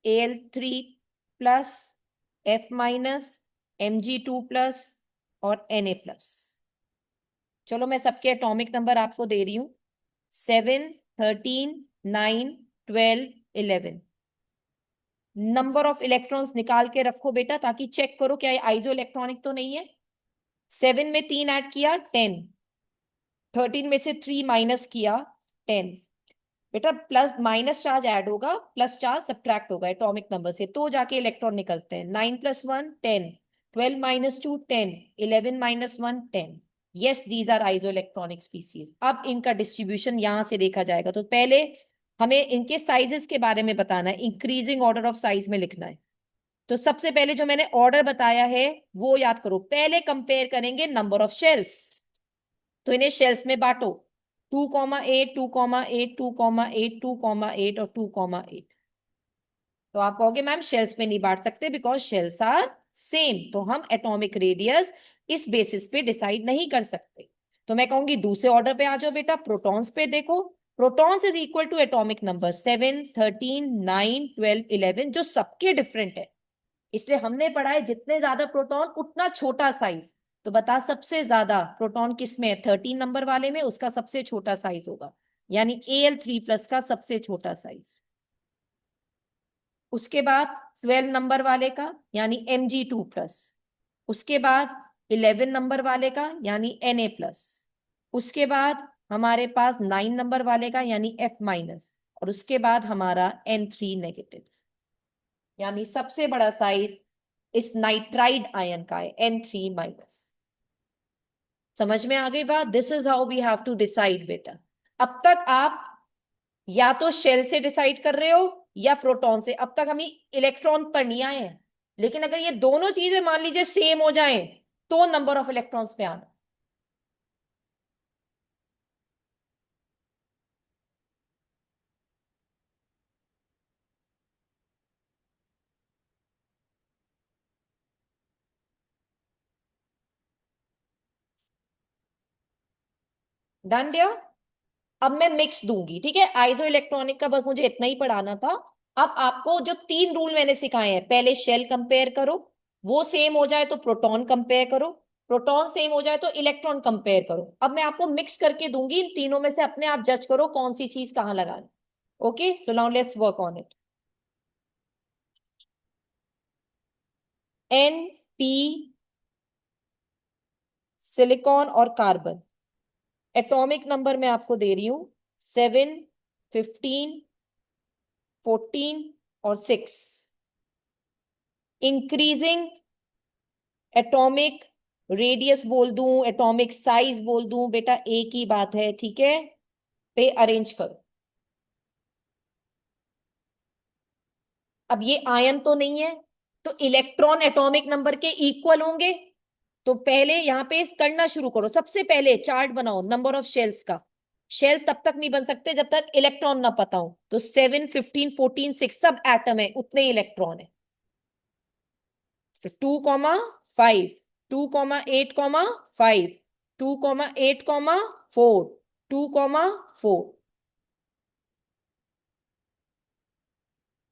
Al3+ F-, Mg2+ और Na+। चलो मैं सबके एटॉमिक नंबर आपको दे रही हूं, 7, 13, 9, 12, 11। नंबर ऑफ इलेक्ट्रॉन्स निकाल के रखो बेटा, ताकि चेक करो क्या ये आइसो इलेक्ट्रॉनिक तो नहीं है। 7 में 3 ऐड किया 10, 13 में से 3 माइनस किया 10। बेटा प्लस माइनस चार्ज ऐड होगा, प्लस चार्ज सब्ट्रैक्ट होगा एटॉमिक नंबर से, तो जाके इलेक्ट्रॉन निकलते हैं। 9+1 10, 12- 2 10, 11- 1 10। Yes, these are isoelectronic species. अब इनका डिस्ट्रीब्यूशन यहां से देखा जाएगा, तो पहले हमें इनके साइजेस के बारे में बताना है, इंक्रीजिंग ऑर्डर ऑफ साइज में लिखना है। तो सबसे पहले जो मैंने ऑर्डर बताया है वो याद करो, पहले कंपेयर करेंगे नंबर ऑफ शेल्स, तो इन्हें शेल्स में बांटो, 2,8, 2,8, 2,8, 2,8 और 2,8। तो आप कहोगे मैम शेल्स में नहीं बांट सकते बिकॉज शेल्स आर सेम, तो हम एटॉमिक रेडियस इस बेसिस पे डिसाइड नहीं कर सकते। तो मैं कहूंगी दूसरे ऑर्डर पे आ जाओ बेटा, प्रोटॉन्स पे देखो। Protons is equal to atomic number 7, 13, 9, 12, 11 जो सबके डिफरेंट है। इसलिए हमने पढ़ा है जितने ज्यादा प्रोटॉन उतना छोटा साइज। तो बता सबसे ज्यादा प्रोटॉन किसमें है? 13 नंबर वाले में, उसका सबसे छोटा साइज होगा, यानी Al3+ का सबसे छोटा साइज। उसके बाद 12 नंबर वाले का यानी Mg2+, उसके बाद 11 नंबर वाले का यानी Na+, उसके बाद हमारे पास 9 नंबर वाले का यानी F-, और उसके बाद हमारा N3-, यानी सबसे बड़ा साइज इस नाइट्राइड आयन का है N3-। समझ में आ गई बात? This is how we have to decide बेटा। अब तक आप या तो शेल से डिसाइड कर रहे हो या प्रोटॉन से, अब तक हमें इलेक्ट्रॉन पर नहीं आए हैं। लेकिन अगर ये दोनों चीजें मान लीजिए सेम हो जाए तो नंबर ऑफ इलेक्ट्रॉन्स पे आना। Done dear? अब मैं मिक्स दूंगी, ठीक है? आइसो इलेक्ट्रॉनिक का बस मुझे इतना ही पढ़ाना था। अब आपको जो 3 रूल मैंने सिखाए हैं, पहले शेल कंपेयर करो, वो सेम हो जाए तो प्रोटॉन कंपेयर करो, प्रोटॉन सेम हो जाए तो इलेक्ट्रॉन कंपेयर करो। अब मैं आपको मिक्स करके दूंगी, इन तीनों में से अपने आप जज करो कौन सी चीज कहां लगानी। Okay, so now let's work on it. N, P, silicon और कार्बन, एटॉमिक नंबर मैं आपको दे रही हूं 7, 15, 14 और 6। इंक्रीजिंग एटॉमिक रेडियस बोल दूं, एटॉमिक साइज बोल दूं, बेटा एक ही बात है, ठीक है? पे अरेंज करो। अब ये आयन तो नहीं है, तो इलेक्ट्रॉन एटॉमिक नंबर के इक्वल होंगे। तो पहले यहां पे करना शुरू करो, सबसे पहले चार्ट बनाओ नंबर ऑफ शेल्स का। शेल तब तक नहीं बन सकते जब तक इलेक्ट्रॉन ना पता हो। तो 7, 15, 14, 6 सब एटम है, उतने ही इलेक्ट्रॉन है। तो 2,5, 2,8,5, 2,8,4, 2,4।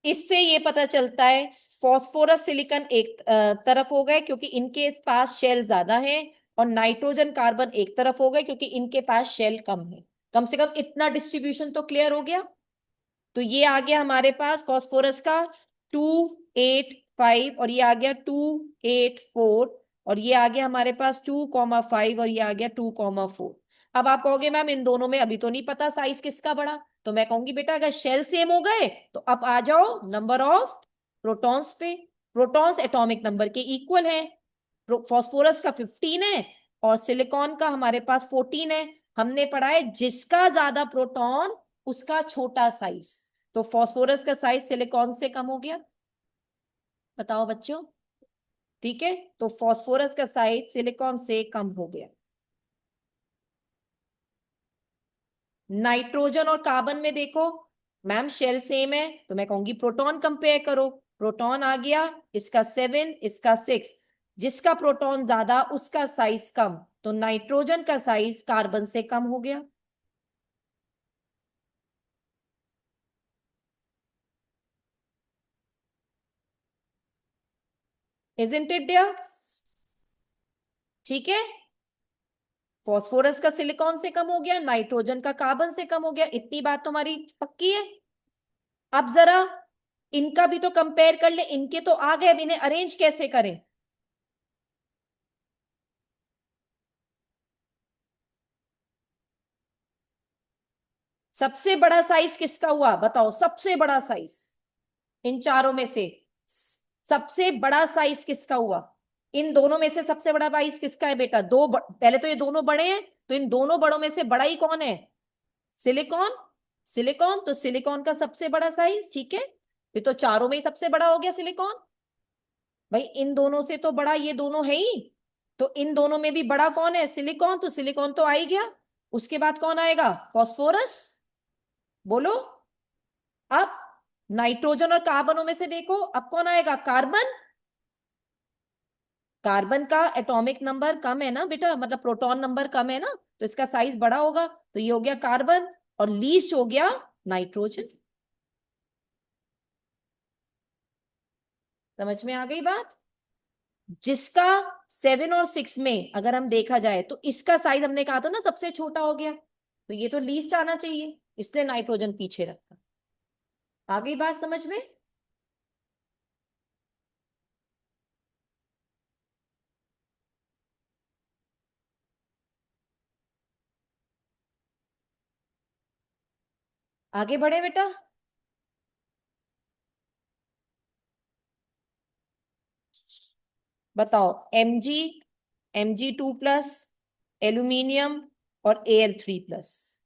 इससे ये पता चलता है फॉस्फोरस सिलिकॉन एक तरफ हो गए क्योंकि इनके पास शेल ज्यादा है, और नाइट्रोजन कार्बन एक तरफ हो गए क्योंकि इनके पास शेल कम है। कम से कम इतना डिस्ट्रीब्यूशन तो क्लियर हो गया। तो ये आ गया हमारे पास फॉस्फोरस का 2, 8, 5, और ये आ गया 2, 8, 4, और ये आ गया हमारे पास 2,5, और ये आ गया 2,4। अब आप कहोगे मैम इन दोनों में अभी तो नहीं पता साइज किसका बड़ा। तो मैं कहूंगी बेटा अगर शेल सेम हो गए तो अब आ जाओ नंबर ऑफ प्रोटॉन्स पे। प्रोटॉन्स एटॉमिक नंबर के इक्वल है। फॉस्फोरस का 15 है और सिलिकॉन का हमारे पास 14 है। हमने पढ़ा है जिसका ज्यादा प्रोटॉन उसका छोटा साइज। तो फॉस्फोरस का साइज सिलिकॉन से कम हो गया, बताओ बच्चों? ठीक है, तो फॉस्फोरस का साइज सिलिकॉन से कम हो गया। नाइट्रोजन और कार्बन में देखो, मैम शेल सेम है तो मैं कहूंगी प्रोटॉन कंपेयर करो। प्रोटॉन आ गया, इसका 7, इसका 6, जिसका प्रोटॉन ज्यादा उसका साइज कम, तो नाइट्रोजन का साइज कार्बन से कम हो गया। Isn't it dear? ठीक है, फॉस्फोरस का सिलिकॉन से कम हो गया, नाइट्रोजन का कार्बन से कम हो गया, इतनी बात तुम्हारी पक्की है? अब जरा इनका भी तो कंपेयर कर ले, इनके तो आ गए, अब इन्हें अरेंज कैसे करें? सबसे बड़ा साइज किसका हुआ बताओ? सबसे बड़ा साइज इन चारों में से सबसे बड़ा साइज किसका हुआ? इन दोनों में से सबसे बड़ा साइज किसका है बेटा? पहले तो ये दोनों बड़े हैं, तो इन दोनों बड़ों में से बड़ा ही कौन है? सिलिकॉन। सिलिकॉन, तो सिलिकॉन का सबसे बड़ा साइज, ठीक है? ये तो चारों में ही सबसे बड़ा हो गया सिलिकॉन। भाई इन दोनों से तो बड़ा ये दोनों है ही, तो इन दोनों में भी बड़ा कौन है? सिलिकॉन, तो सिलिकॉन तो आ ही गया। उसके बाद कौन आएगा? फॉस्फोरस। बोलो अब नाइट्रोजन और कार्बनों में से देखो अब कौन आएगा, कार्बन। कार्बन का एटॉमिक नंबर कम है ना बेटा, मतलब प्रोटॉन नंबर कम है ना, तो इसका साइज बड़ा होगा, तो ये हो गया कार्बन, और लीस्ट हो गया नाइट्रोजन। समझ में आ गई बात। जिसका 7 और 6 में अगर हम देखा जाए तो इसका साइज हमने कहा था ना सबसे छोटा हो गया, तो ये तो लीस्ट आना चाहिए, इसलिए नाइट्रोजन पीछे रखा। आ गई बात समझ में। आगे बढ़े बेटा। बताओ, Mg, Mg2+, एल्यूमिनियम और Al3+,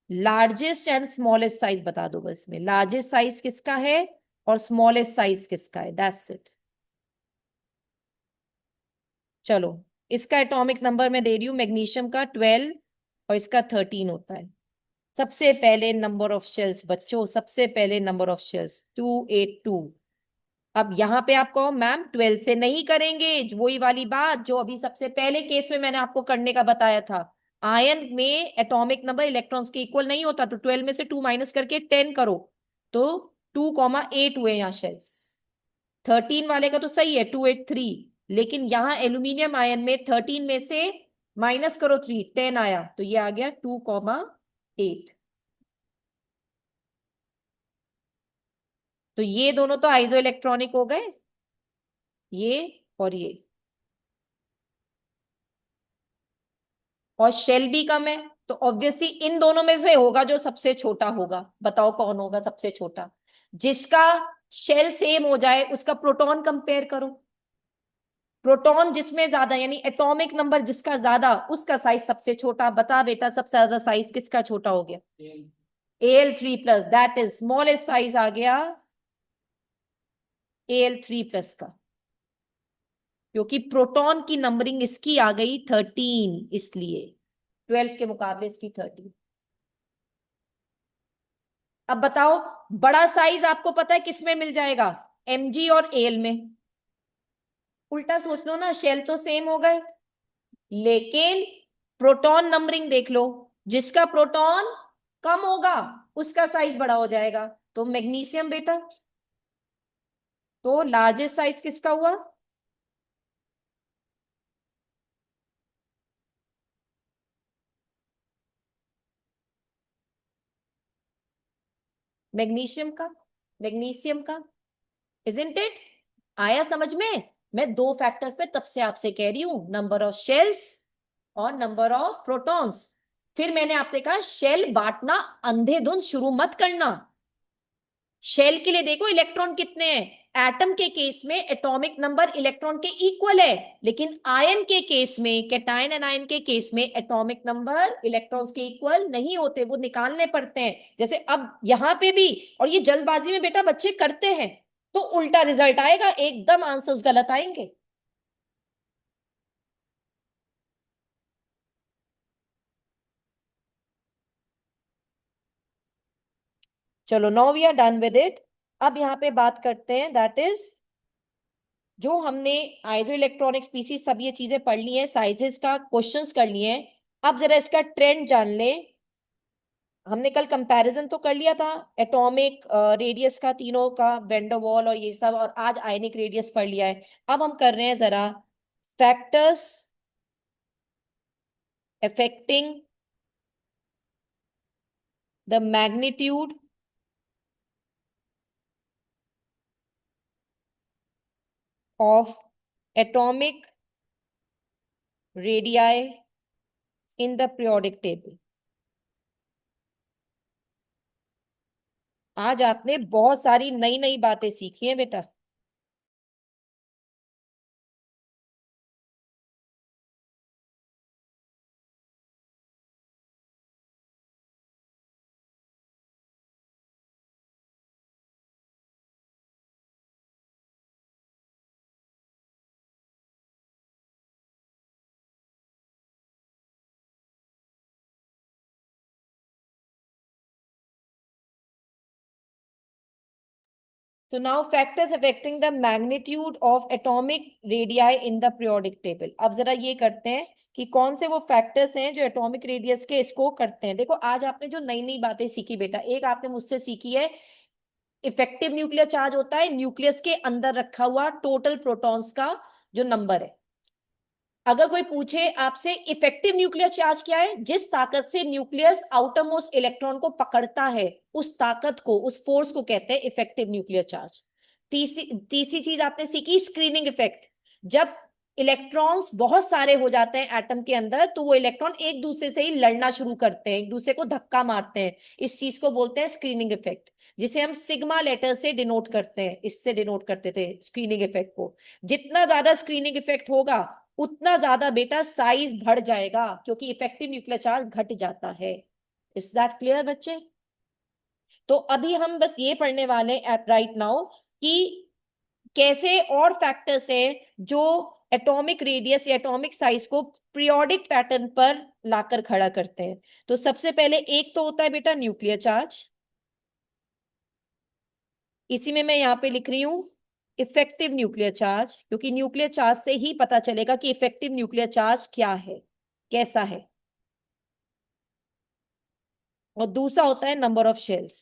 largest and smallest size बता दो बस में, लार्जेस्ट साइज किसका है और स्मॉलेस्ट साइज किसका है, दैट्स इट। चलो, इसका एटॉमिक नंबर मैं दे रही हूं, मैग्नीशियम का 12 और इसका 13 होता है। सबसे पहले नंबर ऑफ शेल्स बच्चों, सबसे पहले नंबर ऑफ शेल्स 282। अब यहां पे आप कहो मैम 12 से नहीं करेंगे, वही वाली बात जो अभी सबसे पहले केस में मैंने आपको करने का बताया था। आयन में एटॉमिक नंबर इलेक्ट्रॉन्स के इक्वल नहीं होता, तो 12 में से 2 माइनस करके 10 करो, तो 2,8 हुए यहाँ शेल्स। 13 वाले का तो सही है 283, लेकिन यहां एल्यूमिनियम आयन में 13 में से माइनस करो 3, 10 आया, तो ये आ गया 2,8। तो ये दोनों तो आइसो इलेक्ट्रॉनिक हो गए, ये और ये, और शेल भी कम है, तो ऑब्वियसली इन दोनों में से होगा जो सबसे छोटा होगा। बताओ कौन होगा सबसे छोटा। जिसका शेल सेम हो जाए उसका प्रोटॉन कंपेयर करो, प्रोटॉन जिसमें ज्यादा यानी एटॉमिक नंबर जिसका ज्यादा उसका साइज सबसे छोटा। बता बेटा सबसे ज्यादा साइज किसका छोटा हो गया, Al3+, that is smallest size आ गया Al3+ का, क्योंकि प्रोटॉन की नंबरिंग इसकी आ गई 13, इसलिए 12 के मुकाबले इसकी 13। अब बताओ, बड़ा साइज आपको पता है किसमें मिल जाएगा, Mg और Al में। उल्टा सोच लो ना, शेल तो सेम हो गए, लेकिन प्रोटॉन नंबरिंग देख लो, जिसका प्रोटॉन कम होगा उसका साइज बड़ा हो जाएगा, तो मैग्नीशियम बेटा। तो लार्जेस्ट साइज किसका हुआ, मैग्नीशियम का, मैग्नीशियम का, इजंट इट। आया समझ में। मैं दो फैक्टर्स पे तब से आपसे कह रही हूं, नंबर ऑफ शेल्स और नंबर ऑफ प्रोटॉन्स। फिर मैंने आपसे कहा शेल बांटना अंधेधुंध शुरू मत करना। शेल के लिए देखो इलेक्ट्रॉन कितने हैं, एटम के केस में एटॉमिक नंबर इलेक्ट्रॉन के इक्वल है, लेकिन आयन के केस में, कैटायन एंड आयन के केस में एटॉमिक नंबर इलेक्ट्रॉन्स के इक्वल नहीं होते, वो निकालने पड़ते हैं। जैसे अब यहां पे भी, और ये जल्दबाजी में बेटा बच्चे करते हैं, तो उल्टा रिजल्ट आएगा, एकदम आंसर्स गलत आएंगे। चलो now we are done with it. अब यहाँ पे बात करते हैं, दैट इज जो हमने आइसो इलेक्ट्रॉनिक स्पीसीज सब ये चीजें पढ़ ली हैं, साइजेस का क्वेश्चंस कर लिए हैं। अब जरा इसका ट्रेंड जान ले। हमने कल कंपैरिजन तो कर लिया था एटॉमिक रेडियस का, तीनों का, वेंडर वॉल और ये सब, और आज आयनिक रेडियस पढ़ लिया है। अब हम कर रहे हैं जरा factors affecting the magnitude of atomic radii in the periodic table. आज आपने बहुत सारी नई नई बातें सीखी हैं बेटा। So now factors affecting the magnitude of atomic radii in the periodic table. अब जरा ये करते हैं कि कौन से वो फैक्टर्स हैं जो एटॉमिक रेडियस के इसको करते हैं। देखो आज आपने जो नई नई बातें सीखी बेटा, एक आपने मुझसे सीखी है इफेक्टिव न्यूक्लियर चार्ज होता है न्यूक्लियस के अंदर रखा हुआ टोटल प्रोटॉन्स का जो नंबर है। अगर कोई पूछे आपसे इफेक्टिव न्यूक्लियर चार्ज क्या है, जिस ताकत से न्यूक्लियस आउटर मोस्ट इलेक्ट्रॉन को पकड़ता है, उस ताकत को, उस फोर्स को कहते हैं इफेक्टिव न्यूक्लियर चार्ज। तीसरी चीज आपने सीखी स्क्रीनिंग इफेक्ट। जब इलेक्ट्रॉन्स बहुत सारे हो जाते हैं एटम के अंदर तो वो इलेक्ट्रॉन एक दूसरे से ही लड़ना शुरू करते हैं, एक दूसरे को धक्का मारते हैं। इस चीज को बोलते हैं स्क्रीनिंग इफेक्ट, जिसे हम सिग्मा लेटर से डिनोट करते हैं। इससे डिनोट करते थे स्क्रीनिंग इफेक्ट को। जितना ज्यादा स्क्रीनिंग इफेक्ट होगा उतना ज्यादा बेटा साइज बढ़ जाएगा, क्योंकि इफेक्टिव न्यूक्लियर चार्ज घट जाता है। इज दैट क्लियर बच्चे? तो अभी हम बस ये पढ़ने वाले एट राइट नाउ कि कैसे और फैक्टर्स है जो एटॉमिक रेडियस या एटॉमिक साइज को पीरियोडिक पैटर्न पर लाकर खड़ा करते हैं। तो सबसे पहले एक तो होता है बेटा न्यूक्लियर चार्ज, इसी में मैं यहां पे लिख रही हूं इफेक्टिव न्यूक्लियर चार्ज, क्योंकि न्यूक्लियर चार्ज से ही पता चलेगा कि इफेक्टिव न्यूक्लियर चार्ज क्या है, कैसा है। और दूसरा होता है नंबर ऑफ शेल्स।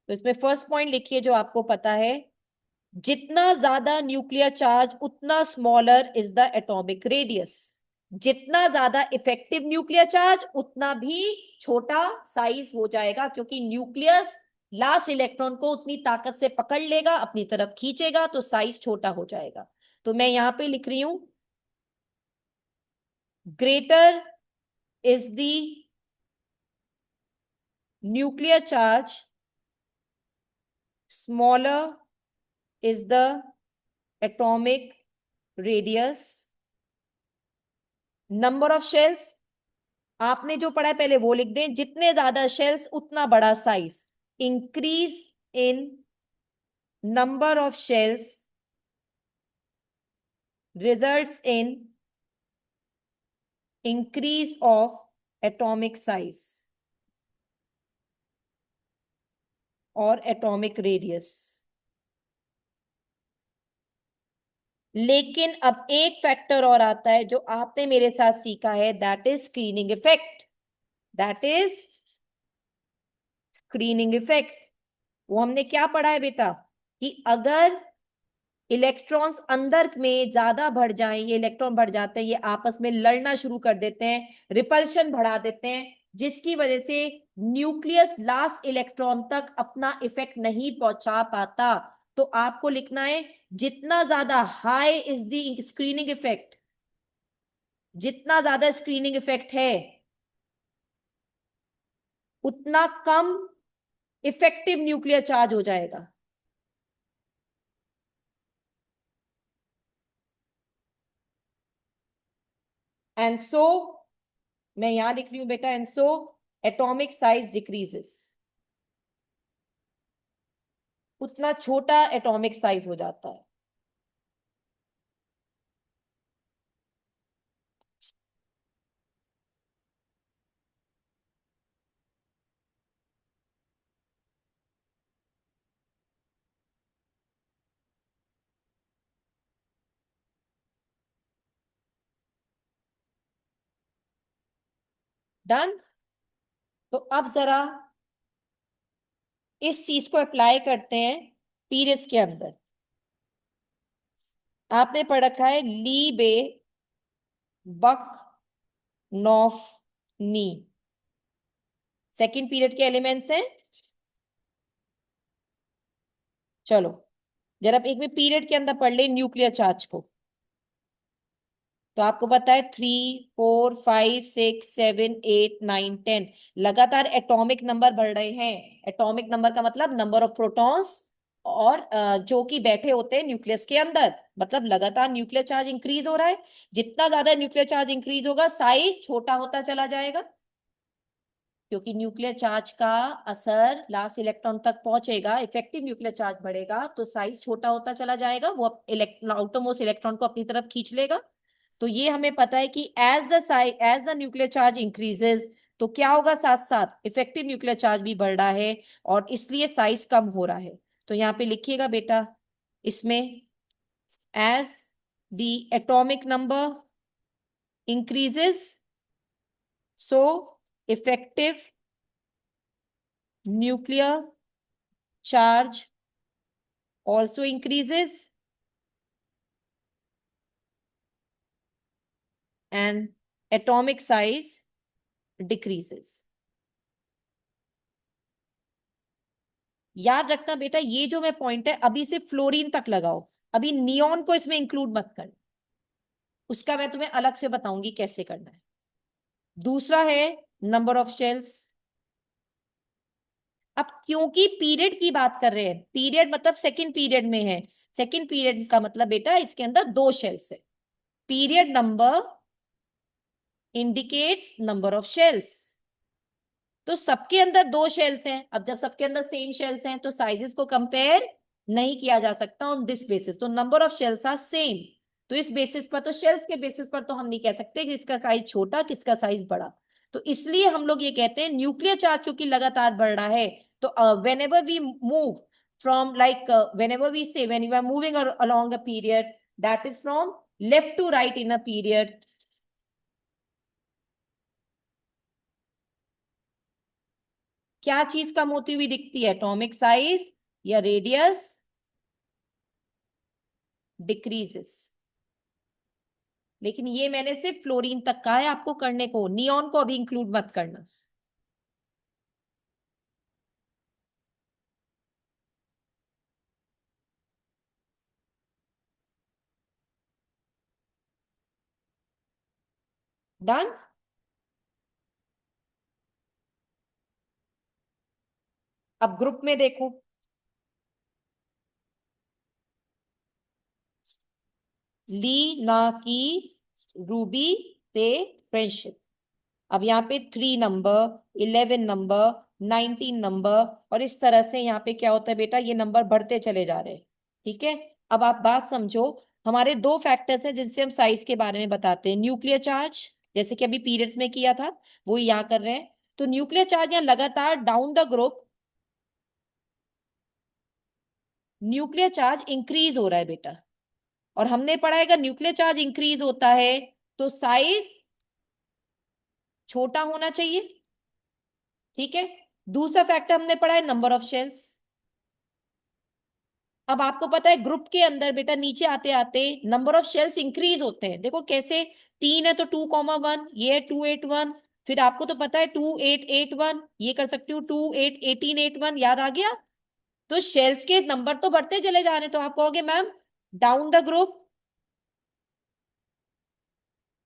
तो इसमें फर्स्ट पॉइंट लिखिए जो आपको पता है, जितना ज्यादा न्यूक्लियर चार्ज उतना smaller is the atomic radius. जितना ज्यादा इफेक्टिव न्यूक्लियर चार्ज उतना भी छोटा साइज हो जाएगा, क्योंकि न्यूक्लियस लास्ट इलेक्ट्रॉन को उतनी ताकत से पकड़ लेगा, अपनी तरफ खींचेगा, तो साइज छोटा हो जाएगा। तो मैं यहां पे लिख रही हूं greater is the nuclear charge, smaller is the atomic radius. Number of shells आपने जो पढ़ा है पहले वो लिख दें, जितने ज्यादा शेल्स उतना बड़ा size. Increase in number of shells results in increase of atomic size और एटॉमिक रेडियस। लेकिन अब एक फैक्टर और आता है जो आपने मेरे साथ सीखा है, that is screening effect. That is screening effect. वो हमने क्या पढ़ा है बेटा कि अगर इलेक्ट्रॉन्स अंदर में ज्यादा बढ़ जाएं, ये इलेक्ट्रॉन बढ़ जाते हैं, ये आपस में लड़ना शुरू कर देते हैं, रिपल्शन बढ़ा देते हैं, जिसकी वजह से न्यूक्लियस लास्ट इलेक्ट्रॉन तक अपना इफेक्ट नहीं पहुंचा पाता। तो आपको लिखना है जितना ज्यादा high is the screening effect, जितना ज्यादा स्क्रीनिंग इफेक्ट है उतना कम इफेक्टिव न्यूक्लियर चार्ज हो जाएगा। एंड सो मैं यहां लिख रही हूं बेटा, and so atomic size decreases, उतना छोटा एटॉमिक साइज हो जाता है। डन। तो अब जरा इस चीज को अप्लाई करते हैं पीरियड्स के अंदर। आपने पढ़ रखा है ली, बे, बक, नॉफ, नी, सेकंड पीरियड के एलिमेंट्स हैं। चलो जरा एक में पीरियड के अंदर पढ़ ले न्यूक्लियर चार्ज को। तो आपको पता है 3, 4, 5, 6, 7, 8, 9, 10 लगातार एटॉमिक नंबर बढ़ रहे हैं। एटॉमिक नंबर का मतलब नंबर ऑफ प्रोटॉन्स और जो कि बैठे होते हैं न्यूक्लियस के अंदर, मतलब लगातार न्यूक्लियर चार्ज इंक्रीज हो रहा है। जितना ज्यादा न्यूक्लियर चार्ज इंक्रीज होगा साइज छोटा होता चला जाएगा, क्योंकि न्यूक्लियर चार्ज का असर लास्ट इलेक्ट्रॉन तक पहुंचेगा। इफेक्टिव न्यूक्लियर चार्ज बढ़ेगा तो साइज छोटा होता चला जाएगा, वो आउटरमोस्ट इलेक्ट्रॉन को अपनी तरफ खींच लेगा। तो ये हमें पता है कि as the nuclear charge increases, तो क्या होगा, साथ साथ इफेक्टिव न्यूक्लियर चार्ज भी बढ़ रहा है और इसलिए साइज कम हो रहा है। तो यहाँ पे लिखिएगा बेटा इसमें, as the atomic number increases so effective nuclear charge also increases and atomic size decreases। याद रखना बेटा, ये जो मैं पॉइंट है अभी से फ्लोरीन तक लगाओ, अभी नियॉन को इसमें इंक्लूड मत कर, उसका मैं तुम्हें अलग से बताऊंगी कैसे करना है। दूसरा है नंबर ऑफ शेल्स। अब क्योंकि पीरियड की बात कर रहे हैं, पीरियड मतलब सेकंड पीरियड में है, सेकंड पीरियड का मतलब बेटा इसके अंदर 2 शेल्स है। Period number indicates number of shells, तो सबके अंदर 2 शेल्स हैं। अब जब सबके अंदर सेम शेल्स हैं तो साइजेस को कंपेयर नहीं किया जा सकता ऑन दिस बेसिस, तो number of shells are same. तो इस बेसिस पर, तो शेल्स के बेसिस पर तो हम नहीं कह सकते कि इसका साइज छोटा किसका साइज बड़ा। तो इसलिए हम लोग ये कहते हैं न्यूक्लियर चार्ज क्योंकि लगातार बढ़ रहा है, तो whenever we move from like whenever we say when you are moving along a period, that is from left to right in a period, क्या चीज कम होती हुई दिखती है, एटॉमिक साइज या रेडियस डिक्रीजेस। लेकिन ये मैंने सिर्फ फ्लोरीन तक कहा है आपको करने को, नियॉन को अभी इंक्लूड मत करना। डन। अब ग्रुप में देखो, ली ना की रूबी से फ्रेंडशिप। अब यहाँ पे 3 नंबर, 11 नंबर, 19 नंबर, और इस तरह से यहाँ पे क्या होता है बेटा, ये नंबर बढ़ते चले जा रहे हैं। ठीक है, अब आप बात समझो, हमारे 2 फैक्टर्स हैं जिनसे हम साइज के बारे में बताते हैं, न्यूक्लियर चार्ज, जैसे कि अभी पीरियड्स में किया था वो यहाँ कर रहे हैं। तो न्यूक्लियर चार्ज यहाँ लगातार down the group nuclear charge increase हो रहा है बेटा, और हमने पढ़ा है अगर न्यूक्लियर चार्ज इंक्रीज होता है तो साइज छोटा होना चाहिए। ठीक है, दूसरा फैक्टर हमने पढ़ा है नंबर ऑफ शेल्स। अब आपको पता है ग्रुप के अंदर बेटा नीचे आते आते नंबर ऑफ शेल्स इंक्रीज होते हैं, देखो कैसे, 3 है तो 2,1, ये 281, फिर आपको तो पता है 2881, ये कर सकती हूँ 1881, याद आ गया। तो शेल्स के नंबर तो बढ़ते चले जा रहे हैं, तो आप कहोगे ma'am down the group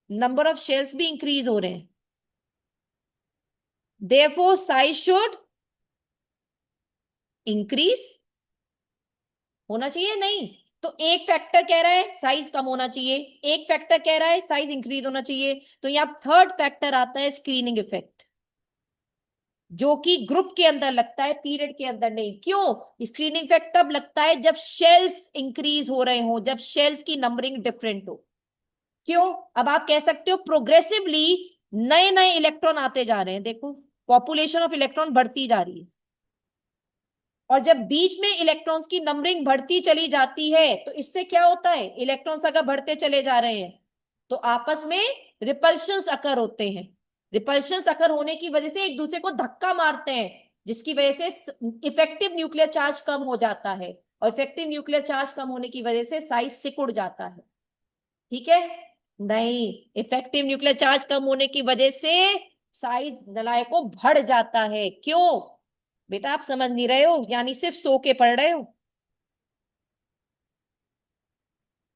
number of shells भी इंक्रीज हो रहे हैं, देयरफॉर साइज शुड इंक्रीज होना चाहिए, नहीं। तो एक फैक्टर कह रहा है साइज कम होना चाहिए, एक फैक्टर कह रहा है साइज इंक्रीज होना चाहिए, तो यहां थर्ड फैक्टर आता है स्क्रीनिंग इफेक्ट, जो कि ग्रुप के अंदर लगता है, पीरियड के अंदर नहीं। क्यों स्क्रीनिंग इफेक्ट तब लगता है जब शेल्स इंक्रीज हो रहे हो, जब शेल्स की नंबरिंग डिफरेंट हो। क्यों, अब आप कह सकते हो प्रोग्रेसिवली नए नए इलेक्ट्रॉन आते जा रहे हैं, देखो पॉपुलेशन ऑफ इलेक्ट्रॉन बढ़ती जा रही है, और जब बीच में इलेक्ट्रॉन्स की नंबरिंग बढ़ती चली जाती है तो इससे क्या होता है, इलेक्ट्रॉन्स अगर बढ़ते चले जा रहे हैं तो आपस में रिपल्शंस अकर होते हैं, रिपल्शंस अकर होने की वजह से एक दूसरे को धक्का मारते हैं, जिसकी वजह से इफेक्टिव न्यूक्लियर चार्ज कम हो जाता है, और इफेक्टिव न्यूक्लियर चार्ज कम होने की वजह से साइज सिकुड़ जाता है। ठीक है, नहीं, इफेक्टिव न्यूक्लियर चार्ज कम होने की वजह से साइज नलायकों बढ़ जाता है। क्यों बेटा, आप समझ नहीं रहे हो, यानी सिर्फ सो के पढ़ रहे हो।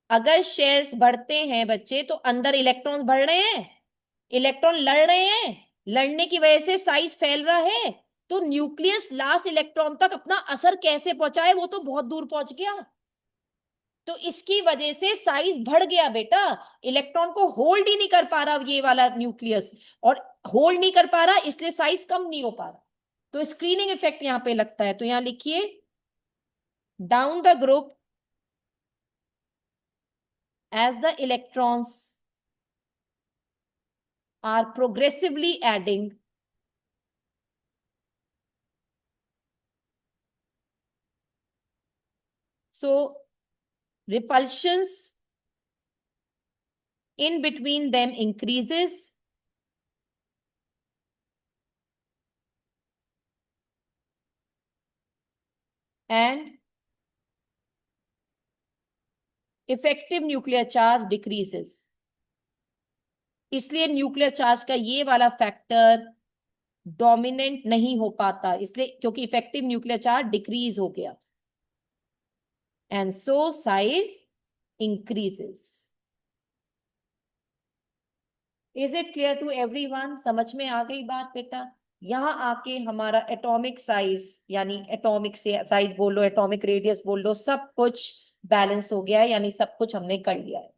अगर शेल्स बढ़ते हैं बच्चे तो अंदर इलेक्ट्रॉन्स बढ़ रहे हैं, इलेक्ट्रॉन लड़ रहे हैं, लड़ने की वजह से साइज फैल रहा है, तो न्यूक्लियस लास्ट इलेक्ट्रॉन तक अपना असर कैसे पहुंचाए, वो तो बहुत दूर पहुंच गया, तो इसकी वजह से साइज बढ़ गया बेटा, इलेक्ट्रॉन को होल्ड ही नहीं कर पा रहा ये वाला न्यूक्लियस, और होल्ड नहीं कर पा रहा इसलिए साइज कम नहीं हो पा रहा, तो स्क्रीनिंग इफेक्ट यहां पे लगता है। तो यहां लिखिए down the group as the electrons are progressively adding so repulsions in between them increases and effective nuclear charge decreases. इसलिए न्यूक्लियर चार्ज का ये वाला फैक्टर डोमिनेंट नहीं हो पाता, इसलिए क्योंकि इफेक्टिव न्यूक्लियर चार्ज डिक्रीज हो गया and so size increases. Is it clear to everyone? समझ में आ गई बात बेटा? यहां आके हमारा एटॉमिक साइज यानी एटॉमिक साइज बोल लो, एटॉमिक रेडियस बोल लो, सब कुछ बैलेंस हो गया है, यानी सब कुछ हमने कर लिया है.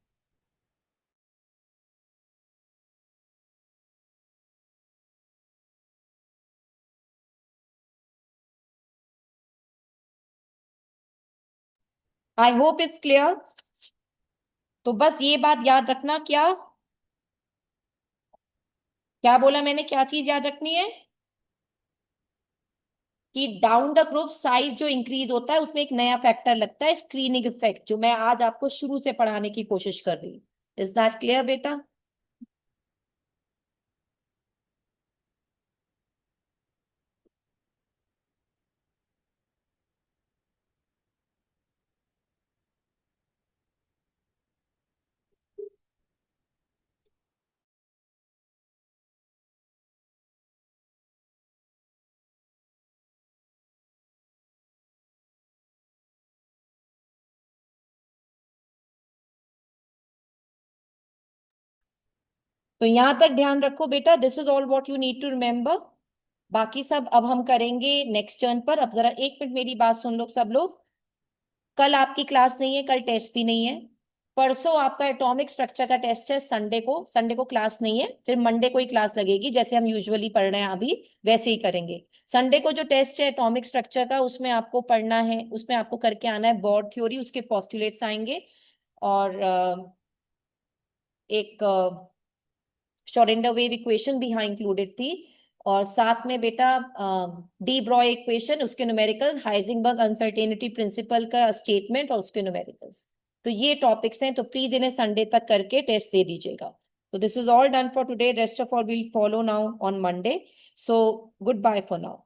I hope it's clear. तो बस ये बात याद रखना. क्या क्या बोला मैंने? क्या चीज याद रखनी है कि डाउन द ग्रुप साइज जो इंक्रीज होता है उसमें एक नया फैक्टर लगता है, स्क्रीनिंग इफेक्ट, जो मैं आज आपको शुरू से पढ़ाने की कोशिश कर रही हूँ. इज दैट क्लियर बेटा? तो यहां तक ध्यान रखो बेटा. This is all what you need to remember. बाकी सब अब हम करेंगे नेक्स्ट टर्न पर. अब जरा एक मिनट मेरी बात सुन लो सब लोग. कल आपकी क्लास नहीं है, कल टेस्ट भी नहीं है. परसों आपका एटॉमिक स्ट्रक्चर का टेस्ट है. संडे को क्लास नहीं है. फिर मंडे को ही क्लास लगेगी, जैसे हम यूजुअली पढ़ रहे हैं अभी वैसे ही करेंगे. संडे को जो टेस्ट है एटॉमिक स्ट्रक्चर का, उसमें आपको पढ़ना है, उसमें आपको करके आना है बोर्ड थ्योरी, उसके पोस्टुलेट्स आएंगे और एक श्रोडिंगर वेव इक्वेशन भी यहाँ इंक्लूडेड थी. और साथ में बेटा डी ब्रॉय इक्वेशन, उसके न्यूमेरिकल्स, हाइजेनबर्ग अनसर्टेनिटी प्रिंसिपल का स्टेटमेंट और उसके न्यूमेरिकल्स. तो ये टॉपिक्स हैं, तो प्लीज इन्हें संडे तक करके टेस्ट दे दीजिएगा. तो this is all done for today. Rest of all will follow now on Monday. So goodbye for now.